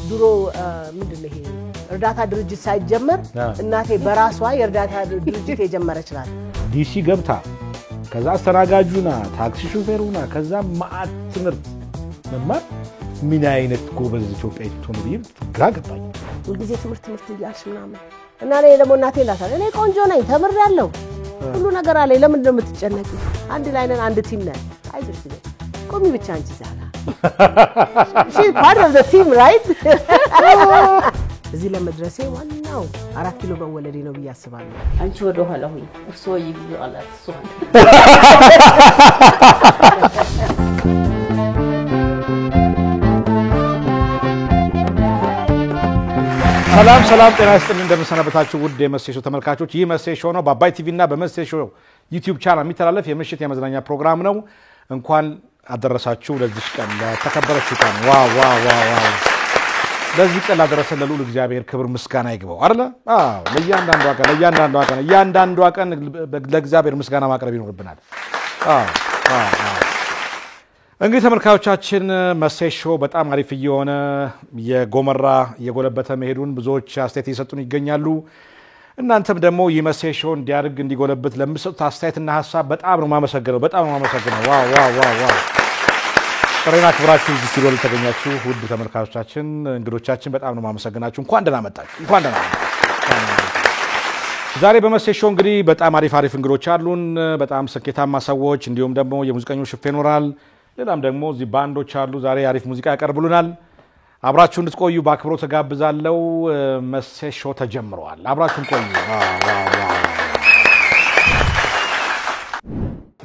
ድሮ ምንድነው ይሄ እርዳታ ድርጅት ሳይጀመር እናቴ በራሷ የእርዳታ ድርጅት የጀመረች ናት ዲሲ ገብታ ከዛ አስተናጋጁና ታክሲ ሹፌሩና ከዛ ማአት ትምህርት መማር ምን አይነት ጎበዝ ኢትዮጵያዊ ትሆኑ ቢል ግራ ገባኝ ሁልጊዜ ትምህርት ይያልሽ ምናምን እና እኔ ደግሞ እናቴ ላታለ እኔ ቆንጆ ነኝ ተምሬያለሁ ሁሉ ነገር አለ ለምን ነው የምትጨነቂ አንድ ላይ ነን አንድ ቲም ነን አይዞሽ ቆሚ ብቻ አንቺ ዛጋ she's part of the team right እዚህ ለመድረሴ ዋናው 4 ኪሎ በወለዴ ነው በያስባለሁ አንቺ ወደ ኋላ ሆይ እርሶ ይብሉ አላት እሱ ሰላም ጤና ይስጥልኝ እንደምሰነበታችሁ ውድ የመሴሾ ተመልካቾች ይህ መሴሾ ነው በአባይ ቲቪ እና በመሴሾ ዩቲዩብ ቻናል የሚተላለፍ የምሽት የመዝናኛ ፕሮግራም ነው እንኳን አደረሳችሁ ለዚህ ቀን ለተከበረችው ቀን ዋው ለዚህ ቀን ላደረሰን ለልዑል እግዚአብሔር ክብር ምስጋና ይግባው አይደል ለእያንዳንዷ ቀን ለእግዚአብሔር ምስጋና ማቅረብ ይኖርብናል እንግዲህ ተመልካቾቻችን መሴሾ በጣም አሪፍ እየሆነ የጎመራ የጎለበተ መሄዱን ብዙዎች አስተያየት እየሰጡን ይገኛሉ እናንተም ደግሞ ይመሴሾ እንዲያድግ እንዲጎለበት ለምትሰጡት አስተያየትና ሐሳብ በጣም ነው ማመሰግነው ዋው ጥሬና ክብራችሁ እዚህ ስቱዲዮ ተገኛችሁ ውድ ተመልካቾቻችን እንግዶቻችን በጣም ነው ማመሰግናችሁ እንኳን ደህና መጣችሁ ዛሬ በመሴሾ እንግዲህ በጣም አሪፍ እንግዶች አሉን በጣም ስኬታማ ሰዎች እንዲሁም ደግሞ የሙዚቀኞች ሽፍ ይኖራል ሌላም ደግሞ እዚህ ባንዶች አሉ ዛሬ አሪፍ ሙዚቃ ያቀርቡልናል አብራችሁ እንድትቆዩ በአክብሮት ተጋብዛለሁ መሴሾ ተጀምሯል አብራችሁን ቆዩ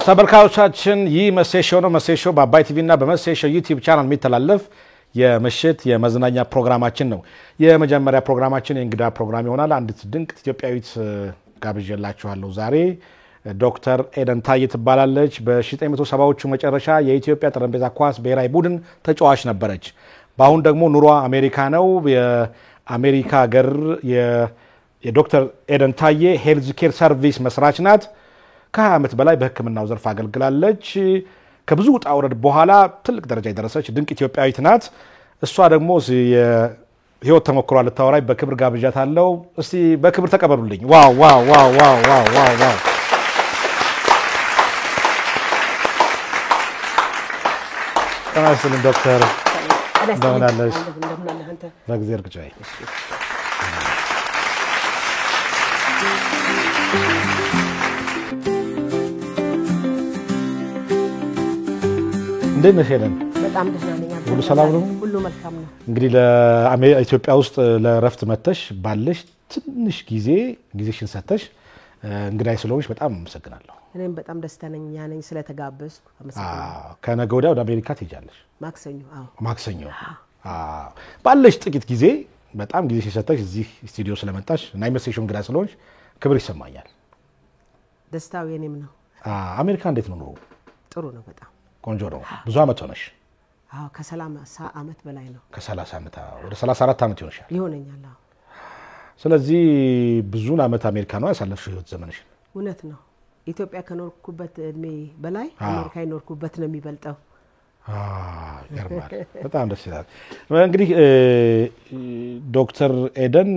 ተመልካቾቻችን ይህ መሴሾ ነው መሴሾ በአባይ ቲቪ እና በመሴሾ ዩቲዩብ ቻናል የሚተላለፍ የምሽት የመዝናኛ ፕሮግራማችን ነው የመጀመሪያ ፕሮግራማችን የእንግዳ ፕሮግራም ይሆናል አንዲት ድንቅ ኢትዮጵያዊት ጋብዤላችኋለሁ ዛሬ ዶክተር ኤደን ታዬ ትባላለች በ1970ዎቹ መጨረሻ የኢትዮጵያ ጠረጴዛ ኳስ ብሔራዊ ቡድን ተጫዋች ነበረች በአሁን ደግሞ ኑሯ አሜሪካ ነው የአሜሪካ ሀገር የዶክተር ኤደን ታዬ ሄልዝ ኬር ሰርቪስ መስራች ናት ከ20 ዓመት በላይ በህክምናው ዘርፍ አገልግላለች ከብዙ ውጣ ውረድ በኋላ ትልቅ ደረጃ የደረሰች ድንቅ ኢትዮጵያዊት ናት እሷ ደግሞ ህይወት ተሞክሯ ልታወራይ በክብር ጋብዣታለሁ እስቲ በክብር ተቀበሉልኝ ዋው ተናስተን ዶክተር እንደምናለሽ በእግዚአብሔር ግጫይ እንደምን ሄደን በጣም ደህና ነኝ ሁሉ ሰላም ነው ሁሉ መልካም ነው እንግዲህ ለኢትዮጵያ ውስጥ ለረፍት መተሽ ባለሽ ትንሽ ጊዜሽን ሰተሽ እንግዳይ ስለሆንሽ በጣም አመሰግናለሁ እኔም በጣም ደስተኛ ነኝ ስለተጋበዝኩ አመሰግናለሁ ከነገ ወዲያ ወደ አሜሪካ ትሄጃለሽ ማክሰኞ ባለሽ ጥቂት ጊዜ በጣም ጊዜ ሲሰጠሽ እዚህ ስቱዲዮ ስለመጣሽ እና መሴሾ እንግዳ ስለሆንሽ ክብር ይሰማኛል ደስታው የኔም ነው አሜሪካ እንዴት ነው ጥሩ ነው በጣም ቆንጆ ነው ብዙ አመት ሆነሽ ከ30 አመት በላይ ነው ከ30 አመት ወደ 34 አመት ይሆነኛል ስለዚህ ብዙን አመት አሜሪካ ነው ያሳለፍሽው ህይወት ዘመንሽ እውነት ነው ኢትዮጵያ ከኖርኩበት እድሜ በላይ አሜሪካ ይኖርኩበት ነው የሚበልጠው ያርማል በጣም ደስ ይላል እንግዲህ ዶክተር ኤደን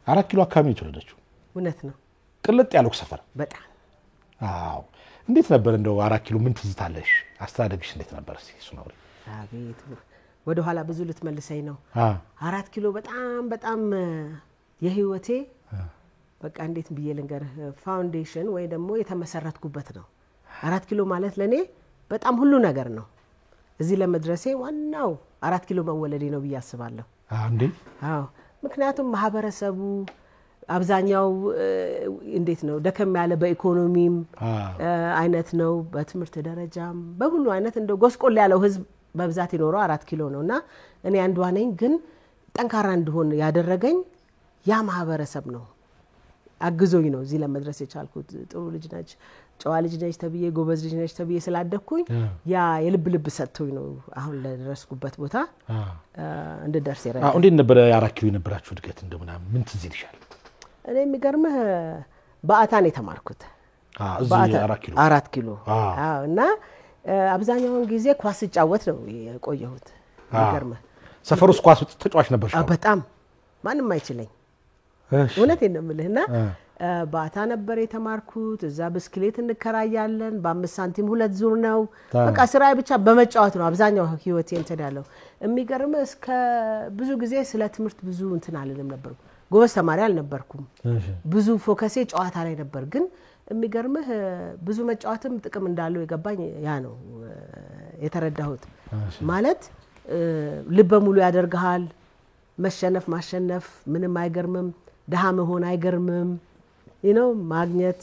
4 ኪሎ አካባቢ ተወለደችው እውነት ነው ቅልጥ ያለው ሰፈር በጣም እንዴት ነበር እንደው 4 ኪሎ ምን ትዝታለሽ አስተዳደግሽ እንዴት ነበር እሱ ነው አቤት ወደ ኋላ ብዙ ልትመልሰኝ ነው 4 ኪሎ በጣም የህይወቴ በቃ እንዴት ብዬ ልንገርህ ፋውንዴሽን ወይ ደግሞ የተመሰረትኩበት ነው 4 ኪሎ ማለት ለኔ በጣም ሁሉ ነገር ነው እዚህ ለመድረሴ ዋናው 4 ኪሎ መወለዴ ነው በያስባለሁ እንዴ ምክንያቱም ማህበረሰቡ አብዛኛው እንዴት ነው ደከም ያለ በኢኮኖሚም አይነት ነው በትምህርት ደረጃም በሁሉ አይነት እንደው ጎስቆል ያለው ህዝብ በብዛት ይኖረው 4 ኪሎ ነውና እኔ አንዷ ነኝ ግን ጠንካራ እንደሆነ ያደረገኝ ያ ማህበረሰብ ነው አግዞኝ ነው እዚህ ለመድረስ የቻልኩት ጥሩ ልጅ ነች ጨዋ ልጅ ነች ተብዬ ጎበዝ ልጅ ነች ተብዬ ስላደኩኝ ያ የልብ ሰጥቶኝ ነው አሁን ለደረስኩበት ቦታ እንድደርስ ይረዳል እንዴት ነበር 4 ኪሎ የነበራችሁ እድገት እንደምና ምን ትዝ ይልሻል እኔ የሚገርምህ በአታን የተማርኩት እዚህ 4 ኪሎ እና አብዛኛውን ጊዜ ኳስ ጫወት ነው የቆየሁት የሚገርምህ ሰፈር ውስጥ ኳስ ተጫዋች ነበርሽ? በጣም ማንም አይችለኝ። እውነቴን ነው የምልህና ባታ ነበር የተማርኩት እዛ ብስክሌት እንከራያለን በ5 ሳንቲም 2 ዙር ነው በቃ ስራዬ ብቻ በመጫወት ነው አብዛኛው ህይወቴ እንትን ያለው የሚገርም እስከ ብዙ ጊዜ ስለ ትምህርት ብዙ እንትን አልልም ነበር ጎበዝ ተማሪ አልነበርኩም ብዙ ፎከሴ ጨዋታ ላይ ነበር ግን የሚገርም ብዙ መጫወትም ጥቅም እንዳለው የገባኝ ያ ነው የተረዳሁት ማለት ልበ ሙሉ ያደርጋል መሸነፍ ማሸነፍ ምንም አይገርምም ደሃ መሆን አይገርምም ማግኘት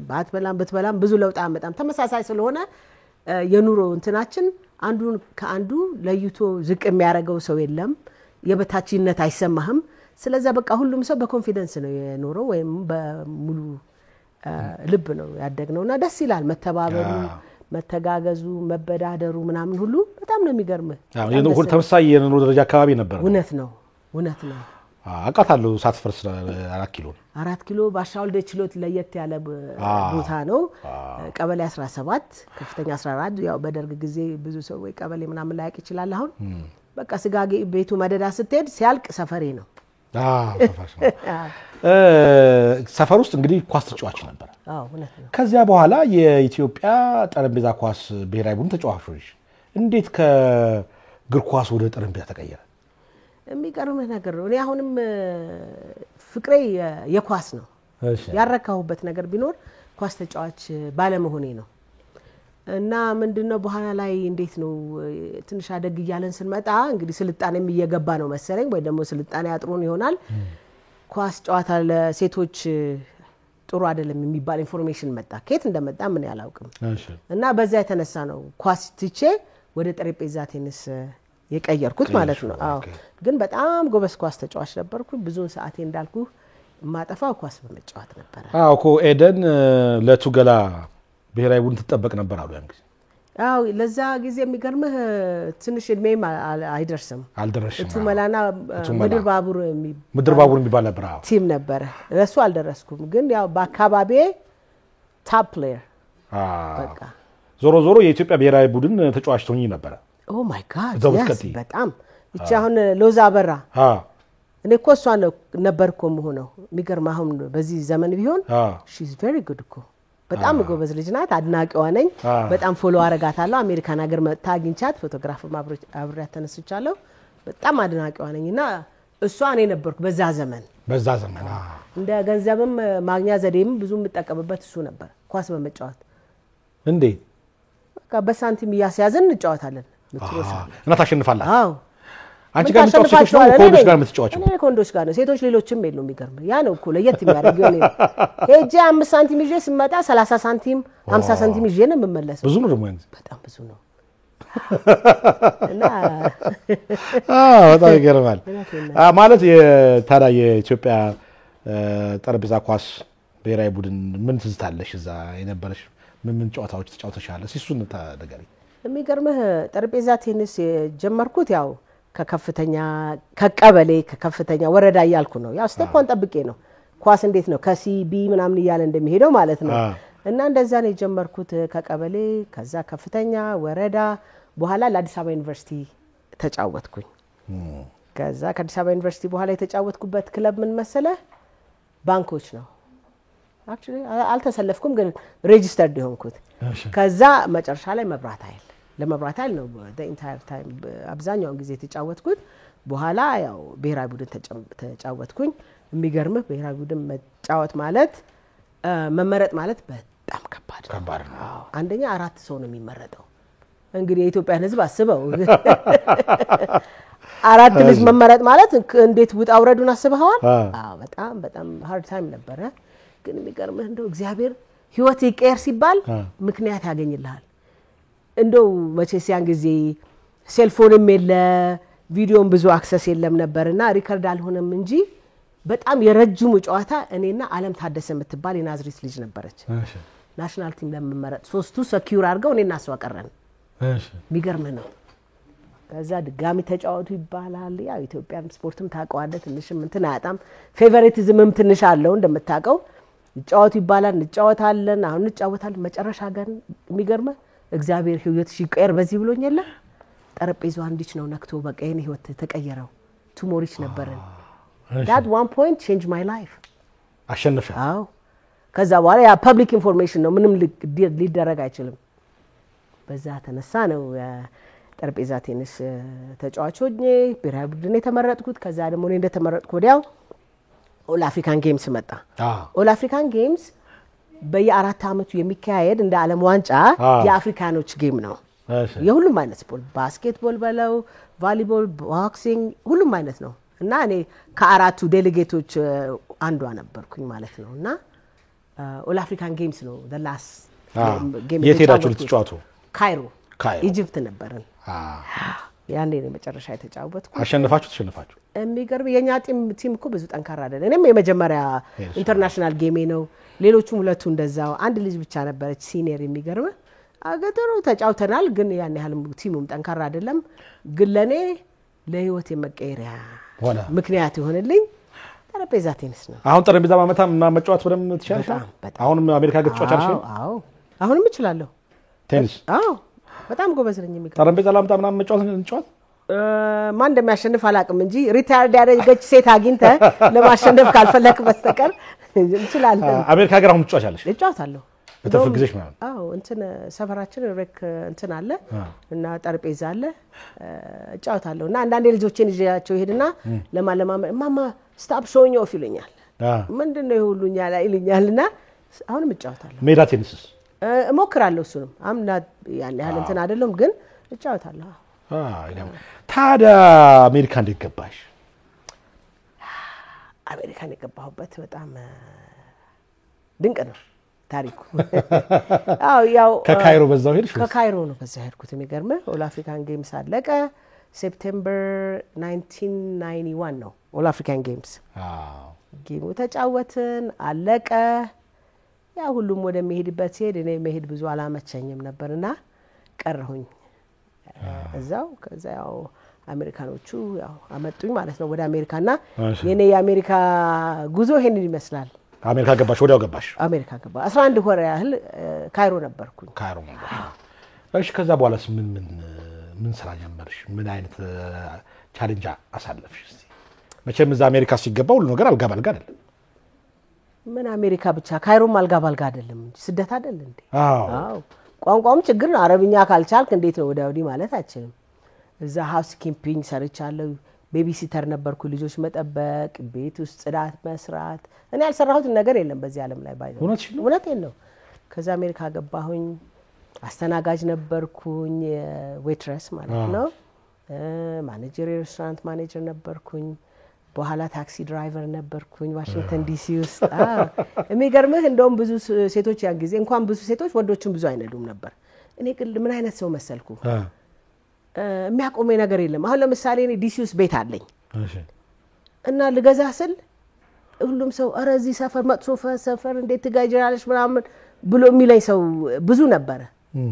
ባትበላም ብዙ ለውጥ አመጣም ተመሳሳይ ስለሆነ የኑሮ እንትናችን አንዱን ከአንዱ ለይቶ ዝቅ የሚያረጋው ሰው የለም የበታችነት አይሰማህም ስለዚህ በቃ ሁሉም ሰው በኮንፊደንስ ነው የኖረው ወይም በሙሉ ልብ ነው ያደግነውና ደስ ይላል መተባበሩ መተጋገዙ መበዳደሩ ምናምን ሁሉ በጣም ነው የሚገርምህ የኑሮ ተመሳሳይ የኑሮ ደረጃ አካባቢ ነበር እውነት ነው አቃታለሁ ሳትፈርስ 4 ኪሎ ባሻውልደ ችሎት ለየት ያለ ቦታ ነው ቀበሌ 17 ከፍተኛ 14 ያው በደርግ ጊዜ ብዙ ሰው ወይ ቀበሌ ምናምን ላይቅ ይችላል አሁን በቃ ስጋጌ ቤቱ መደዳ ስትሄድ ሲያልቅ ሰፈሬ ነው ሰፈር ውስጥ እንግዲህ ኳስ ተጫዋች ነበር እውነት ነው ከዚያ በኋላ የኢትዮጵያ ጠረጴዛ ኳስ ብሔራዊ ቡድን ተጫዋቾች እንዴት ከእግር ኳስ ወደ ጠረጴዛ ተቀየረ የሚገርም ነገር ነው እኔ አሁንም ፍቅሬ የኳስ ነው ያረካሁበት ነገር ቢኖር ኳስ ተጫዋች ባለመሆኔ ነው እና ምንድነው በኋላ ላይ እንዴት ነው ትንሽ አደግ ይያለን ስንመጣ እንግዲህ ስልጣኔም እየገባ ነው መሰለኝ ወይ ደግሞ ስልጣኔ አጥሩን ይሆናል ኳስ ጨዋታ ለሴቶች ጥሩ አይደለም የሚባል ኢንፎርሜሽን መጣ ከየት እንደመጣ ምን ያላውቅም እና በዛ የተነሳ ነው ኳስ ትቼ ወደ ጠረጴዛ ቴኒስ የቀየርኩት ማለት ነው ግን በጣም ጎበዝ ኳስ ተጫዋች ነበርኩ ብዙን ሰዓቴ እንዳልኩ ማጠፋው ኳስ በመጫወት ነበር እኮ ኤደን ለቱገላ ብሔራዊ ቡድን ተጠበቅ ነበር አሉ ያን ጊዜ ለዛ ጊዜ የሚገርምህ ትንሽ እድሜም አይደርስም አልደረስም ቱመላና ምድር ባቡር የሚባል ነበር ቲም ነበር ለሱ አልደረስኩም ግን ያው በአካባቢ ቶፕ ፕሌየር በቃ ዞሮ የኢትዮጵያ ብሔራዊ ቡድን ተጫዋች ሆኜ ነበር Oh my god yes በጣም እቺ አሁን ሎዛ አበራ እኔ እኮ እሷ ነበርኩ መሆነው የሚገርም አሁን በዚህ ዘመን ቢሆን she is very good እኮ በጣም ጎበዝ ልጅ ናት አድናቂዋ ነኝ በጣም ፎሎ አረጋታለሁ አሜሪካን ሀገር መጣ አግኝቻት ፎቶግራፍ አብሬያት ተነስቻለሁ በጣም አድናቂዋ ነኝና እሷ እኔ ነበርኩ በዛ ዘመን እንደ ገንዘብም ማግኛ ዘዴም ብዙ የምጠቀምበት እሱ ነበር ኳስ በመጫወት እንዴ በቃ በሳንቲም ያስያዝን እንጫወታለን እና ታሸንፋለህ አንቺ ጋር የምትጫወት ሴቶች ነው ኮንዶች ጋር የምትጫወቸው እኔ ኮንዶች ጋር ነው ሴቶች ሌሎችም የሉም የሚገርም ያ ነው እኮ ለየት የሚያደርገው ነው ሄጄ 5 ሳንቲም ይዤ ስመጣ 30 ሳንቲም 50 ሳንቲም ይዤ ነው የምመለሰው ብዙ ነው ደግሞ በጣም ብዙ ነው እና በጣም ይገርማል ማለት ታዲያ የኢትዮጵያ ጠረጴዛ ኳስ ብሔራዊ ቡድን ምን ትዝታለሽ እዛ የነበረሽ ምን ጨዋታዎች ተጫውተሻል እሱን ተነገሪ የሚገርምህ ጠረጴዛ ቴኒስ የጀመርኩት ያው ከቀበሌ ከከፍተኛ ወረዳ ያልኩ ነው ያው ስቴፖን ጠብቄ ነው ኳስ እንዴት ነው ከሲቢ ምናምን ይያለ እንደሚሄደው ማለት ነው እና እንደዛ ነው የጀመርኩት ከቀበሌ ከዛ ከፍተኛ ወረዳ በኋላ ለአዲስ አበባ ዩኒቨርሲቲ ተጫወትኩኝ ከዛ ከአዲስ አበባ ዩኒቨርሲቲ በኋላ የተጫወትኩበት ክለብ ምን መሰለ ባንኮች ነው actually አልተሰለፍኩም ግን ሬጂስተርድ ሆንኩት ከዛ መጨረሻ ላይ መብራት ኃይል ለመብራት ኃይል ነው the entire time አብዛኛውን ጊዜ ተጫወትኩት በኋላ ያው ብሔራዊ ቡድን ተጫወትኩኝ የሚገርምህ ብሔራዊ ቡድን መጫወት ማለት መመረጥ ማለት በጣም ከባድ ነው አንደኛ 4 ሰው ነው የሚመረጠው እንግዲህ የኢትዮጵያን ህዝብ አስበው 4 ልጅ መመረጥ ማለት እንዴት ውጣ ውረዱን አስበዋል በጣም hard time ነበረ ግን የሚገርምህ እንደው እግዚአብሔር ህይወት ይቀየር ሲባል ምክንያት ያገኝልሃል እንደው መቼስ ያን ጊዜ ሴልፎንም የለ ቪዲዮም ብዙ አክሰስ የለም ነበርና ሪከርድ አልሆነም እንጂ በጣም የረጅሙ ጨዋታ እኔና ዓለም ታደሰ የምትባል የናዝሬት ልጅ ነበረች ናሽናል ቲም ለመመረጥ ሶስቱ ሰኪዩር አድርገው እኔና እሷ ቀረን የሚገርምህ ነው ከዛ ድጋሚ ተጫወቱ ይባላል ያው ኢትዮጵያን ስፖርትም ታውቀዋለህ ትንሽም እንትን አያጣም ፌቨሪቲዝምም ትንሽ አለው እንደምታውቀው ጫወቱ ይባላል እንጫወታለን አሁን እንጫወታለን መጨረሻ ጋር የሚገርምህ እግዚአብሔር ህይወት ሲቀየር በዚህ ብሎኛል ጠረጴዛው አንዲች ነው ነክቶ በቃ የኔ ህይወት ተቀየረው ቱሞሪች ነበርን that one point changed my life አሸነፈ አዎ ከዛ በኋላ ያ ፐብሊክ ኢንፎርሜሽን ነው ምንም ሊደረግ አይችልም በዛ ተነሳ ነው ጠረጴዛ ቴኒስ ተጫዋች ሆኜ ብሔራዊ ቡድን የተመረጥኩት ከዛ ደግሞ እኔ እንደተመረጥኩ ወዲያው ኦል አፍሪካን ጌምስ መጣ ኦል አፍሪካን ጌምስ በየ4 አመቱ የሚካሄድ እንደ ዓለም ዋንጫ የአፍሪካኖች ጌም ነው የሁሉም አይነት ስፖርት ባስኬትቦል በለው ቮሊቦል ቦክሲንግ ሁሉም አይነት ነው እና እኔ ከአራቱ ዴሌጌቶች አንዷ ነበርኩኝ ማለት ነውና ኦል አፍሪካን ጌምስ ነው the last game የቴዳችሁ ልትጫወቱ ካይሮ ኢጂፕት ነበርን ያኔ ነው መጨረሻ የተጫወትኩ አሸነፋችሁ የሚገርም የኛ ቲም እኮ ብዙ ጠንካራ አይደለም እኔም የመጀመሪያ ኢንተርናሽናል ጌሜ ነው ሌሎቹም ሁለቱ እንደዛው አንድ ልጅ ብቻ ነበረች ሲኒየር የሚገርም አገተሩ ተጫውተናል ግን ያን ያህል ቲሙም ጠንካራ አይደለም ግን ለኔ ለህይወት የመቀየሪያ ምክንያት ይሆንልኝ ጠረጴዛ ቴኒስ ነው አሁን ጠረጴዛ መጫወት በደም ትችላለሽ አሁን አሜሪካ ገጥጫቻለሽ አዎ አሁንም እችላለሁ ቴኒስ አዎ በጣም ጎበዝ ነኝ የሚገርም ጠረጴዛ ላምጣ ምናምን መጫወት ማን እንደሚያሸንፍ አላቅም እንጂ ሪታየርድ ያደረገች ሴት አግኝተ ለማሸነፍ ካልፈለክ በስተቀር እንችላለን አሜሪካ ሀገር አሁን ትጫወቻለሽ እጫወታለሁ በተፍ ጊዜሽ ማለት አዎ እንትን ሰፈራችን ሬክ እንትን አለ እና ጠረጴዛ አለ እጫወታለሁ እና አንዳንዴ ልጆቼን ይዣቸው ይሄድና ለማለማመድ ማማ ስታፕ ሾኝ ኦፍ ይሉኛል ምንድነው ይሁሉኛል ይሉኛልና አሁንም እጫወታለሁ ሜዳ ቴኒስስ እሞክራለሁ እሱንም አምና ያን ያህል እንትን አይደለም ግን እጫወታለሁ ታዲያ አሜሪካ እንዴት ገባሽ አሜሪካን የገባሁበት በጣም ድንቅ ነው ታሪኩ አው ያው ከካይሮ በዛው ሄድሽ ከካይሮ ነው በዛው ሄድኩት የሚገርም ኦል አፍሪካን ጌምስ አለቀ ሴፕቴምበር 1991 ነው ኦል አፍሪካን ጌምስ ጌሙ ተጫወትን አለቀ ያ ሁሉም ወደ መሄድበት ሲሄድ እኔ መሄድ ብዙ አላመቸኝም ነበርና ቀረሁኝ እዛው ከዛ ያው አሜሪካኖቹ ያው አመጡኝ ማለት ነው ወደ አሜሪካና የኔ የአሜሪካ ጉዞ ይሄንን ይመስላል አሜሪካ ገባሽ ወዲያው ገባሽ አሜሪካ ገባ 11 ወር ያህል ካይሮ ነበርኩኝ ካይሮ ነበር እሺ ከዛ በኋላስ ምን ስራ ጀመርሽ ምን አይነት ቻሌንጅ አሳለፍሽ እስቲ መቼም እዛ አሜሪካ ሲገባ ሁሉ ነገር አልጋ ባልጋ አይደለም ምን አሜሪካ ብቻ ካይሮም አልጋ ባልጋ አይደለም እንጂ ስደት አይደል እንዴ አዎ ቋንቋውም ችግር ነው አረብኛ ካልቻልክ እንዴት ነው ወዳውዲ ማለት አትችልም እዛ ሃውስ ኪፒንግ ሰርቻለሁ ቤቢሲተር ነበርኩ ልጆች መጠበቅ ቤት ውስጥ ጽዳት መስራት እኔ ያልሰራሁት ነገር የለም በዚህ ዓለም ላይ ባይዘው እውነቴን ነው ከዛ አሜሪካ ገባሁኝ አስተናጋጅ ነበርኩኝ ዌትረስ ማለት ነው ማኔጀር ሬስቶራንት ማኔጀር ነበርኩኝ በኋላ ታክሲ ድራይቨር ነበርኩኝ ዋሽንግተን ዲሲ ውስጥ የሚገርምህ እንደውም ብዙ ሴቶች ያን ጊዜ እንኳን ብዙ ሴቶች ወንዶችም ብዙ አይነዱም ነበር እኔ ግን ምን አይነት ሰው መሰልኩ የሚያቆመኝ ነገር የለም አሁን ለምሳሌ እኔ ዲሲ ውስጥ ቤት አለኝ እና ልገዛ ስል ሁሉም ሰው አረዚ ሰፈር መጥቶ ሰፈር እንዴት ትጋጅራለሽ ምናምን ብሎ የሚለኝ ሰው ብዙ ነበር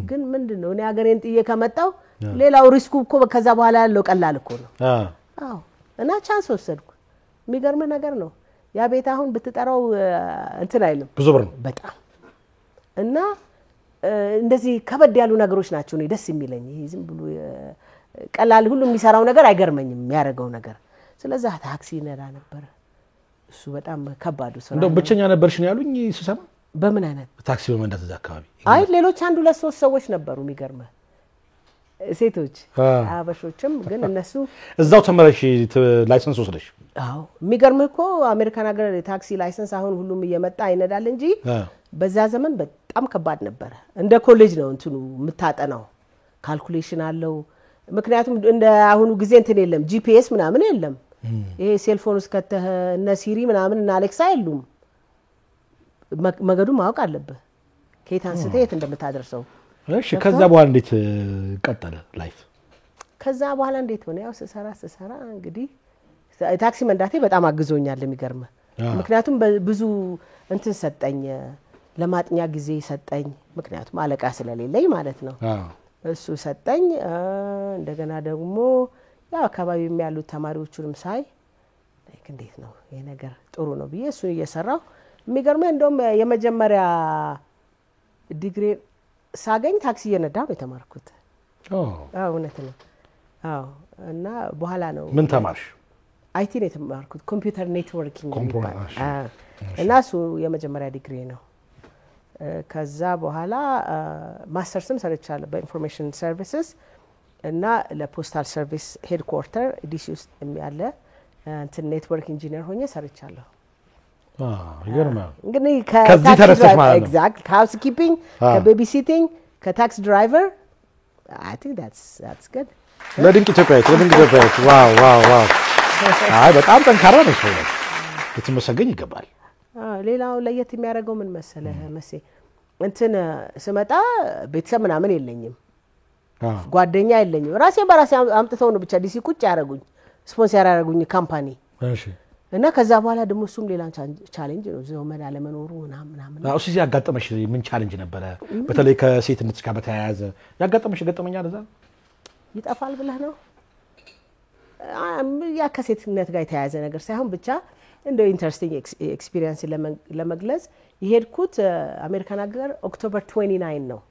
ግን ምንድነው እኔ ሀገሬን ጥዬ ከመጣው ሌላው ሪስኩ እኮ ከዛ በኋላ ያለው ቀላል እኮ ነው አዎ እና ቻንስ ወሰድኩ የሚገርም ነገር ነው ያ ቤት አሁን ብትጠራው እንትን አይልም ብዙ ብር ነው በጣም እና እንደዚህ ከበድ ያሉ ነገሮች ናቸው ነው ደስ የሚለኝ ይሄ ዝም ብሎ ቀላል ሁሉ የሚሰራው ነገር አይገርመኝም የሚያረጋው ነገር ስለዚህ ታክሲ ነዳ ነበር እሱ በጣም ከባዱ ስራ እንደው ብቸኛ ነበርሽ ነው ያሉኝ ሲሰማ በምን አይነት ታክሲ በመንዳት እዛ አካባቢ አይ ሌሎች አንድ ሁለት ሶስት ሰዎች ነበሩ የሚገርም ሴቶች አበሾችም ግን እነሱ እዛው ተመረሽ ላይሰንስ ወስደሽ አዎ የሚገርም እኮ አሜሪካን ሀገር ታክሲ ላይሰንስ አሁን ሁሉም እየመጣ ይነዳል እንጂ በዛ ዘመን በጣም ከባድ ነበር እንደ ኮሌጅ ነው እንትኑ ምታጠናው ካልኩሌሽን አለው ምክንያቱም እንደ አሁኑ ጊዜ እንትን የለም ጂፒኤስ ምናምን የለም ይሄ ሴልፎን ውስጥ ከተህ እነ ሲሪ ምናምን እና አሌክሳ የሉም መገዱ ማወቅ አለበት ከየት አንስተህ የት እንደምታደርሰው እሺ ከዛ በኋላ እንዴት ቀጠለ ላይፍ ከዛ በኋላ እንዴት ሆነ ያው ሰሰራ እንግዲህ ታክሲ መንዳቴ በጣም አግዞኛል የሚገርም ምክንያቱም ብዙ እንትን ሰጠኝ ለማጥኛ ጊዜ ሰጠኝ ምክንያቱም አለቃ ስለሌለኝ ማለት ነው እሱ ሰጠኝ እንደገና ደግሞ ያው አካባቢ የሚያሉ ተማሪዎቹንም ሳይ ላይክ እንዴት ነው ይሄ ነገር ጥሩ ነው ብዬ እሱ እየሰራው የሚገርመው እንደውም የመጀመሪያ ዲግሪ ሳገኝ ታክሲ እየነዳሁ የተማርኩት እውነት ነው አዎ እና በኋላ ነው ምን ተማርሽ አይቲ ነው የተማርኩት ኮምፒውተር ኔትወርኪንግ እና እሱ የመጀመሪያ ዲግሪ ነው ከዛ በኋላ ማስተርስም ሰርቻለሁ በኢንፎርሜሽን ሰርቪስስ እና ለፖስታል ሰርቪስ ሄድኳርተር ዲሲ ውስጥ ያለ እንትን ኔትወርክ ኢንጂነር ሆኜ ሰርቻለሁ ይገርማል እንግዲህ ከዚህ ተረስተሽ ማለት ነው ኤግዛክት ሃውስ ኪፒንግ ከቤቢ ሲቲንግ ከታክሲ ድራይቨር I think that's good ለድንቅ ኢትዮጵያዊት ዋው አይ በጣም ጠንካራ ነሽ ነው ልትመሰገኝ ይገባል ሌላው ለየት የሚያደርገው ምን መሰለህ መሴ እንትን ስመጣ ቤተሰብ ምናምን የለኝም ጓደኛ የለኝም ራሴ በራሴ አምጥተው ነው ብቻ ዲሲ ቁጭ ያደረጉኝ ስፖንሰር ያደረጉኝ ካምፓኒ እሺ እና ከዛ በኋላ ደግሞ እሱም ሌላ ቻሌንጅ ነው ዘመድ አለመኖሩ ምናምን አው ሲዚ ያጋጠመሽ ምን ቻሌንጅ ነበረ በተለይ ከሴትነት ጋር በተያያዘ ያጋጠመሽ ገጠመኛል እዛ ይጣፋል ብለህ ነው ያ ከሴትነት ጋር የተያያዘ ነገር ሳይሆን ብቻ እንደ ኢንተረስቲንግ ኤክስፒሪየንስ ለመግለጽ ይሄድኩት አሜሪካን ሀገር ኦክቶበር 29 ነው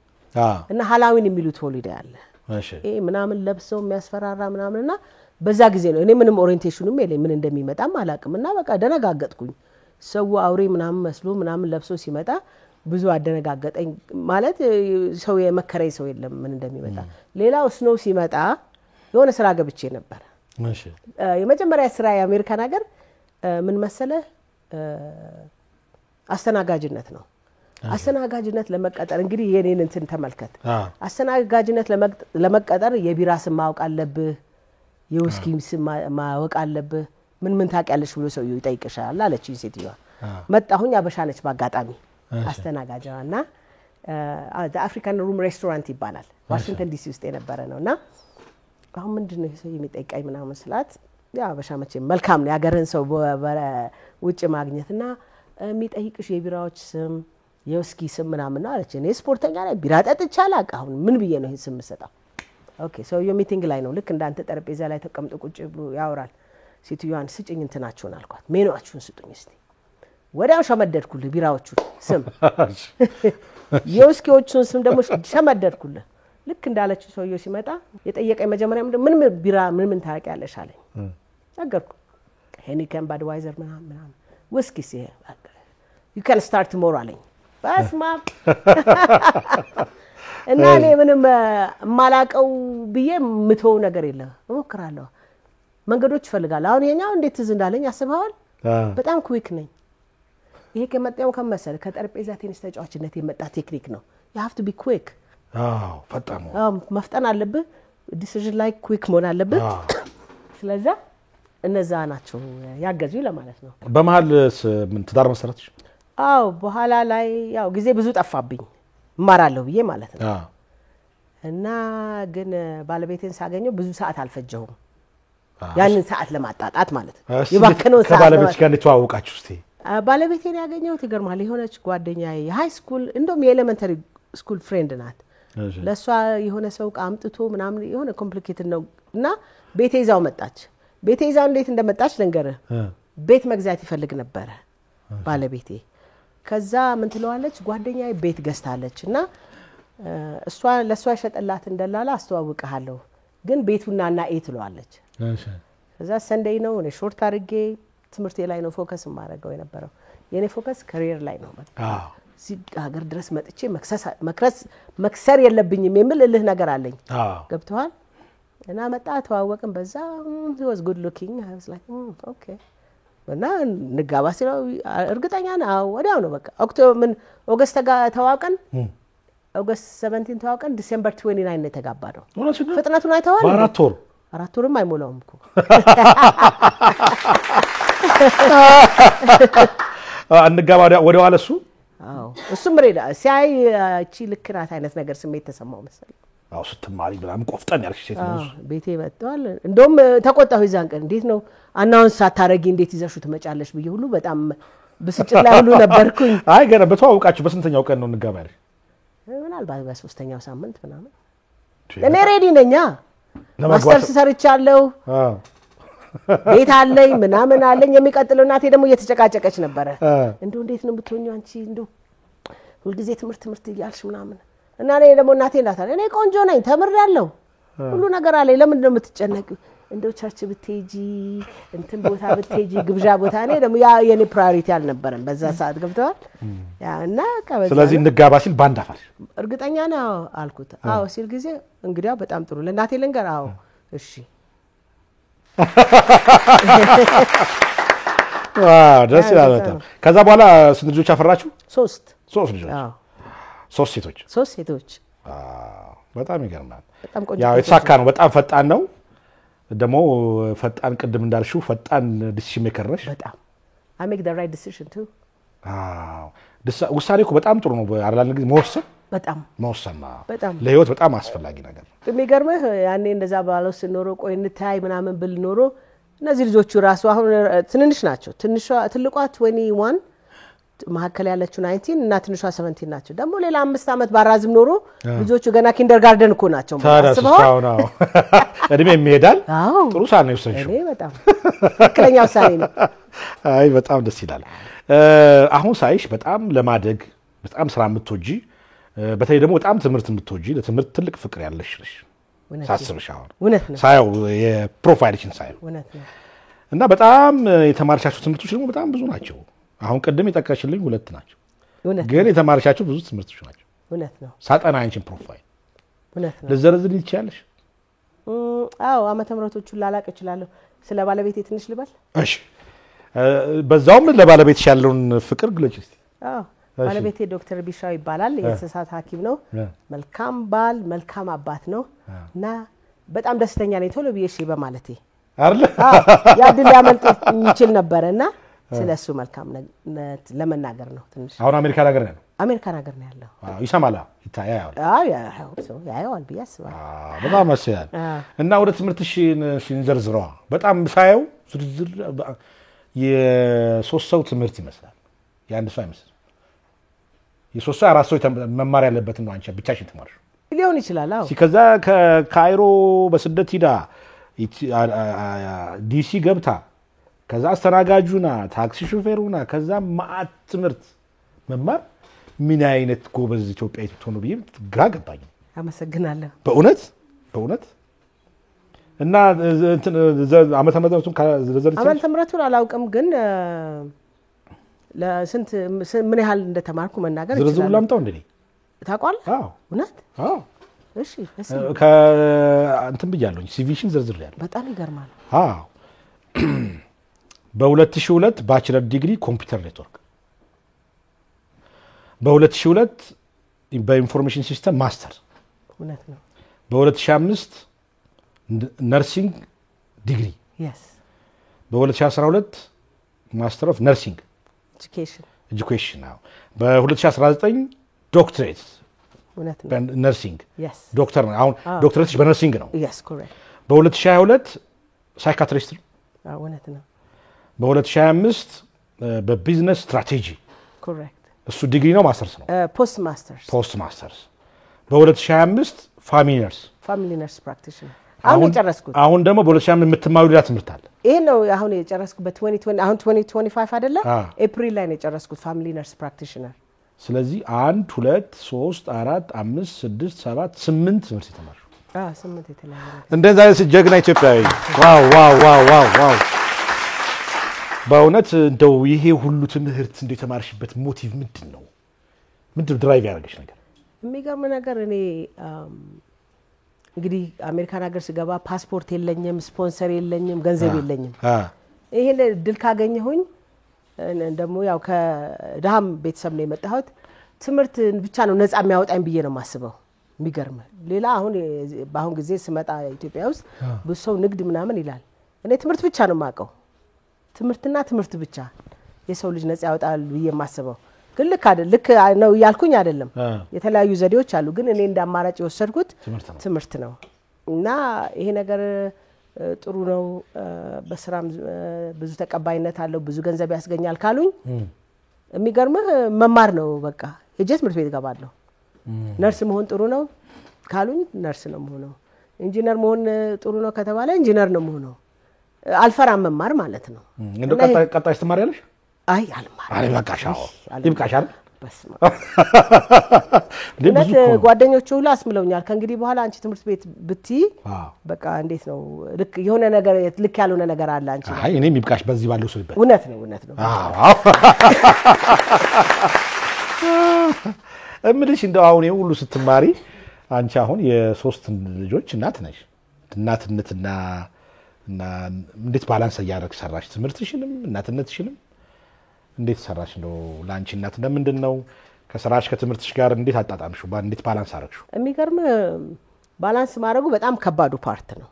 እና ሃሎዊን የሚሉት ሆሊዴይ አለ እሺ ምናምን ለብሰው የሚያስፈራራ ምናምንና በዛ ጊዜ ነው እኔ ምንም ኦሪየንቴሽኑም የለኝ ምን እንደሚመጣም አላቅምና በቃ ደነጋገጥኩኝ ሰው አውሬ ምናምን መስሎ ምናምን ለብሶ ሲመጣ ብዙ አደነጋገጠኝ ማለት ሰው የመከረኝ ሰው የለም ምን እንደሚመጣ ሌላው ስኖው ሲመጣ የሆነ ስራ ገብቼ ነበር እሺ የመጀመሪያ ስራ የአሜሪካን ሀገር ምን መሰለ አስተናጋጅነት ነው አስተናጋጅነት ለመቀጠር እንግዲህ የኔን እንትን ተመልከት አስተናጋጅነት ለመቀጠር የቢራ ስም ማወቅ አለብህ የውስኪ ስም ማወቅ አለብህ ምን ታውቂያለሽ ብሎ ሰውዬው ይጠይቅሻል አለችኝ ሴትዮዋ መጣሁኝ አበሻነች ባጋጣሚ አስተናጋጅዋና አፍሪካን ሩም ሬስቶራንት ይባላል ዋሽንግተን ዲሲ ውስጥ የነበረ ነውና አሁን ምንድነው ሰው የሚጠይቀኝ ምናምን ስላት ያ አበሻ መቼ መልካም ነው ያገረን ሰው ውጭ ማግኘትና የሚጠይቅሽ የቢራዎች ስም የውስኪ ስም ምናምን ነው አለች እኔ ስፖርተኛ ነኝ ቢራ ጠጥቻለሁ አሁን ምን ብዬ ነው ይሄን ስም ሰጣው ኦኬ ሶ ዩ ሚቲንግ ላይ ነው ልክ እንዳንተ ጠረጴዛ ላይ ተቀምጦ ቁጭ ብሎ ያወራል ሴትዮዋን ስጭኝ እንትናችሁን አልኳት ሜኑአችሁን ስጡኝ እስቲ ወዲያው ሸመደድኩልህ ቢራዎቹን ስም የውስኪዎቹን ስም ደግሞ ሸመደድኩልህ ልክ እንዳለች ሰውየው ሲመጣ የጠየቀኝ መጀመሪያ ምን ቢራ ምን ታውቂያለሽ አለኝ ነገርኩ ሄኒከን ባድዋይዘር ምናምን ውስኪ ሲሄ you can start tomorrow አለኝ በስማ እና እኔ ምንም ማላቀው ብዬ ምተው ነገር የለም እሞክራለሁ መንገዶች ፈልጋለሁ አሁን የኛው እንዴት ትዝ እንዳለኝ አስበዋል በጣም ኩዊክ ነኝ ይሄ ከመጣው ከመሰለ ከጠረጴዛ ቴኒስ ተጫዋችነት የመጣ ቴክኒክ ነው you have to be quick ፈጣኑ መፍጠን አለብህ ዲሲዥን ላይ ኩዊክ መሆን አለብህ ስለዚህ እነዛ ናቸው ያገዙ ለማለት ነው በመሃል ምን ትዳር መሰረትሽ አው በኋላ ላይ ያው ጊዜ ብዙ ጠፋብኝ ማራለሁ ብዬ ማለት ነው እና ግን ባለቤቴን ሳገኘው ብዙ ሰዓት አልፈጀሁም ያንን ሰዓት ለማጣጣት ማለት ነው ይባከነው ሰዓት ከባለቤትሽ ጋር እንተዋወቃችሁ እስቲ ባለቤቴን ያገኘው ይገርማል የሆነች ጓደኛዬ የሃይ ስኩል እንደም የኤሌመንተሪ ስኩል ፍሬንድ ናት ለሷ የሆነ ሰው አምጥቶ ምናምን የሆነ ኮምፕሊኬትድ ነው እና ቤቴ ይዛው መጣች ቤቴ ይዛው እንዴት እንደመጣች ልንገርህ ቤት መግዛት ይፈልግ ነበር ባለቤቴ ከዛ ምን ትለዋለች ጓደኛዬ ቤት ገዝታለችና እሷ ለሷ ሸጠላት እንደላላ አስተዋውቀሃለሁ ግን ቤቱና እና ትለዋለች እሺ ከዛ ሰንዴይ ነው እኔ ሾርት አድርጌ ትምህርቴ ላይ ነው ፎከስ ማድረገው የነበረው የኔ ፎከስ ካሪየር ላይ ነው ሀገር ድረስ መጥቼ መክሰር የለብኝም የሚል እልህ ነገር አለኝ ገብቷል እና መጣ ተዋወቅን በዛ he was good looking I was like okay እና ንጋባ ሲለው እርግጠኛ ነው ወዲያው ነው በቃ ኦገስት ተዋወቅን ኦገስት 17 ተዋወቅን ዲሴምበር 29 ነው የተጋባነው ፍጥነቱን አይተዋል አራት ወርም አይሞላውም እኮ እንጋባ ወደ ኋላ እሱም ረዳ ሲያይ እቺ ልክናት አይነት ነገር ስሜት ተሰማው መሰለኝ ስትማሪ ብላም ቆፍጠን ያልሽ ሴት ነው ቤቴ መጥቷል እንደውም ተቆጣሁ ይዛን ቀን እንዴት ነው አናውንስ ሳታረጊ እንዴት ይዘሽው ትመጫለሽ ብዬ ሁሉ በጣም ብስጭት ላይ ሁሉ ነበርኩኝ አይ ገና በተዋወቃችሁ በስንተኛው ቀን ነው እንጋባ ያልሽ ምናልባት በሶስተኛው ሳምንት ምናምን እኔ ሬዲ ነኛ ማስተርስ ሰርቻለሁ ቤት አለኝ ምናምን አለኝ የሚቀጥለው እናቴ ደግሞ እየተጨቃጨቀች ነበር እንደው እንዴት ነው የምትሆኚው አንቺ እንደው ሁሉ ጊዜ ትምህርት ይያልሽ ምናምን እና እኔ ደግሞ እናቴ እንዳታለ እኔ ቆንጆ ነኝ ተምሬያለሁ ሁሉ ነገር አለ ለምን ነው የምትጨነቂው እንደው ቸርች ብትሄጂ እንትን ቦታ ብትሄጂ ግብዣ ቦታ እኔ ደግሞ ያ የኔ ፕራዮሪቲ አልነበረም በዛ ሰዓት ገብተዋል ያ እና ከበዛ ስለዚህ እንጋባ ሲል ባንድ አፋል እርግጠኛ ነው አልኩት አዎ ሲል ጊዜ እንግዲያው በጣም ጥሩ ለናቴ ልንገር አዎ እሺ ዋው ደስ ይላል በጣም ከዛ በኋላ ስንት ልጆች አፈራችሁ 3 ልጆች አዎ 3 ሴቶች በጣም ይገርማል በጣም ቆንጆ ያው የተሳካ ነው በጣም ፈጣን ነው ደሞ ፈጣን ቅድም እንዳልሽው ፈጣን ዲሲሽን ሜከር ነሽ በጣም I make the right decision too ውሳኔ እኮ በጣም ጥሩ ነው አላል እንግዲህ መወሰን በጣም ለህይወት በጣም አስፈላጊ ነገር ነው የሚገርምህ ያኔ እንደዛ ባለው ስኖሮ ቆይ እንታይ ምናምን ብል ኖሮ እነዚህ ልጆቹ ራሱ አሁን ትንንሽ ናቸው ትልቋ 21 ማከለ ያለችው 19 እና ትንሿ 17 ናቸው ደግሞ ሌላ 5 አመት ባራዝም ኖሮ ልጆቹ ገና ኪንደርጋርደን እኮ ናቸው ታስበው ነው እድሜ የሚሄዳል ጥሩ ሳን ነው ወሰንሽው እኔ በጣም ትክክለኛ ውሳኔ ነው አይ በጣም ደስ ይላል አሁን ሳይሽ በጣም ለማደግ በጣም ስራ የምትወጂ በተለይ ደግሞ በጣም ትምህርት የምትወጂ ለትምህርት ትልቅ ፍቅር ያለሽ ነሽ ሳስብሽ አሁን ሳይው የፕሮፋይልሽን ሳይው እና በጣም የተማርሻቸው ትምህርቶች ደግሞ በጣም ብዙ ናቸው አሁን ቀደም የጠቀሽልኝ 2 ናቸው ግን የተማርሻቸው ብዙ ትምህርቶች ናቸው ሳጠና አንቺን ፕሮፋይል ለዘርዝር ይቻላልሽ አዎ ዓመተ ምህረቶቹን ላላቅ እችላለሁ ስለ ባለቤቴ ትንሽ ልበል እሺ በዛውም ለባለቤትሽ ያለውን ፍቅር ግለጪ እስቲ አዎ ባለቤቴ ዶክተር ቢሻው ይባላል የእንስሳት ሐኪም ነው መልካም ባል መልካም አባት ነው እና በጣም ደስተኛ ነኝ ቶሎ ብዬሽ በማለቴ አይደል ያድል ያመልጥ ይችል ነበርና ስለሱ መልካም ለመናገር ነው ትንሽ አሁን አሜሪካ ሀገር ነው ያለው ይሰማላ ይታያል ያያል ቢያስ በጣም አስያል እና ወደ ትምህርትሽ ሲንዘርዝረው በጣም ሳየው ዝርዝር የሶስት ሰው ትምህርት ይመስላል የአንድ ሰው አይመስልም የሶስት ሰው አራት ሰው መማር ያለበት ነው አንቺ ብቻሽን ተማርሽ ሊሆን ይችላል አዎ ከዛ ከካይሮ በስደት ሂዳ ዲሲ ገብታ ከዛ አስተናጋጁና ታክሲ ሹፌሩና ከዛ ማአት ትምህርት መማር ምን አይነት ጎበዝ ኢትዮጵያዊ ትሆኑ ብዬ ግራ ገባኝ አመሰግናለሁ በእውነት እና ዓመተ ምህረቱን አላውቅም ግን ለስንት ምን ያህል እንደተማርኩ መናገር ይችላል ዝርዝሩ ላምጣው እንዴ ታቋል አዎ እውነት አዎ እሺ እንትን ብያለሁኝ ሲቪሽን ዝርዝር ያለው በጣም ይገርማል አዎ በ2002 ባችለር ዲግሪ ኮምፒውተር ኔትወርክ በ2002 በኢንፎርሜሽን ሲስተም ማስተር እውነት ነው በ2005 ነርሲንግ ዲግሪ በ2012 ማስተር ኦፍ ነርሲንግ ኤጁኬሽን ነው በ2019 ዶክትሬት እውነት ነው በነርሲንግ ዶክተር ነው አሁን ዶክትሬትሽ በነርሲንግ ነው ኮሬክት በ2022 ሳይካትሪስት እውነት ነው በ2025 በቢዝነስ ስትራቴጂ ኮሬክት እሱ ዲግሪ ነው ማስተርስ ነው ፖስት ማስተርስ በ2025 ፋሚሊ ነርስ ፕራክቲሽነር አሁን ጨረስኩት አሁን ደግሞ በ2025 የምትማሩ ሌላ ትምህርት አለ ይሄ ነው አሁን የጨረስኩት በ2020 አሁን 2025 አይደለ ኤፕሪል ላይ ነው የጨረስኩት ፋሚሊ ነርስ ፕራክቲሽነር ስለዚህ 1 2 3 4 5 6 7 8 ትምህርት የተማሩ 8 የተለያየ እንደዛ ጀግና ኢትዮጵያዊ ዋው በእውነት እንደው ይሄ ሁሉ ትምህርት እንደ ተማርሽበት ሞቲቭ ምንድነው ድራይቭ ያደረገሽ ነገር የሚገርም ነገር እኔ እንግዲህ አሜሪካን ሀገር ስገባ ፓስፖርት የለኝም ስፖንሰር የለኝም ገንዘብ የለኝም ይሄን ድል ካገኘሁኝ ደግሞ ያው ከዳም ቤተሰብ ነው የመጣሁት ትምህርት ብቻ ነው ነፃ የሚያወጣኝ ብዬ ነው ማስበው የሚገርም ሌላ አሁን ጊዜ ስመጣ ኢትዮጵያ ውስጥ ብዙ ሰው ንግድ ምናምን ይላል እኔ ትምህርት ብቻ ነው ማቀው ትምህርትና ትምህርት ብቻ የሰው ልጅ ነፃ ያወጣል ብዬ ማስበው ግን ልክ ነው ያልኩኝ አይደለም የተለያዩ ዘዴዎች አሉ ግን እኔ እንዳማራጭ የወሰድኩት ትምህርት ነው እና ይሄ ነገር ጥሩ ነው በስራም ብዙ ተቀባይነት አለው ብዙ ገንዘብ ያስገኛል ካሉኝ የሚገርምህ መማር ነው በቃ ሄጄ ትምህርት ቤት ገባለሁ ነርስ መሆን ጥሩ ነው ካሉኝ ነርስ ነው መሆነው ኢንጂነር መሆን ጥሩ ነው ከተባለ ኢንጂነር ነው መሆነው አልፈራም መማር ማለት ነው እንደው ቀጣይ ተማሪያለሽ አይ አልማር አይ በቃሻው ይብቃሻል በስማ እውነት ጓደኞቹ ሁሉ አስምለውኛል ከእንግዲህ በኋላ አንቺ ትምህርት ቤት ብትይ በቃ እንዴት ነው ልክ የሆነ ነገር ልክ ያልሆነ ነገር አለ አንቺ አይ እኔ የሚብቃሽ በዚህ ባለው ሰው ይበል እውነት ነው እምልሽ እንደው አሁን ሁሉ ስትማሪ አንቺ አሁን የሶስት ልጆች እናት ነሽ እናትነትና እና እንዴት ባላንስ ያደርግ ሰራሽ ትምህርትሽንም እናትነትሽንም እንዴት ሰራሽ ነው ላንቺ እናት ለምንድነው ከሰራሽ ከትምህርትሽ ጋር እንዴት አጣጣምሽው እንዴት ባላንስ አደረግሽው የሚገርም ባላንስ ማድረጉ በጣም ከባዱ ፓርት ነው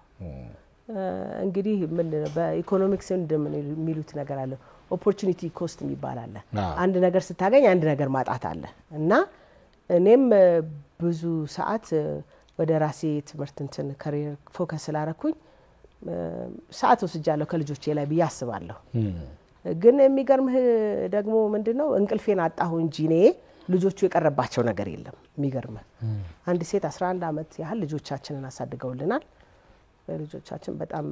እንግዲህ ምን በኢኮኖሚክስ እንደምን የሚሉት ነገር አለ ኦፖርቹኒቲ ኮስት ይባላል አንድ ነገር ስታገኝ አንድ ነገር ማጣት አለ እና እኔም ብዙ ሰዓት ወደ ራሴ ትምህርት እንትን ካሪየር ፎከስ ስላረኩኝ ሰዓት ወስጃለሁ ከልጆቼ ላይ ብያስባለሁ ግን የሚገርምህ ደግሞ ምንድነው እንቅልፌን አጣሁ እንጂ እኔ ልጆቹ የቀረባቸው ነገር የለም የሚገርምህ አንድ ሴት 11 አመት ያህል ልጆቻችንን አሳድገውልናል ልጆቻችን በጣም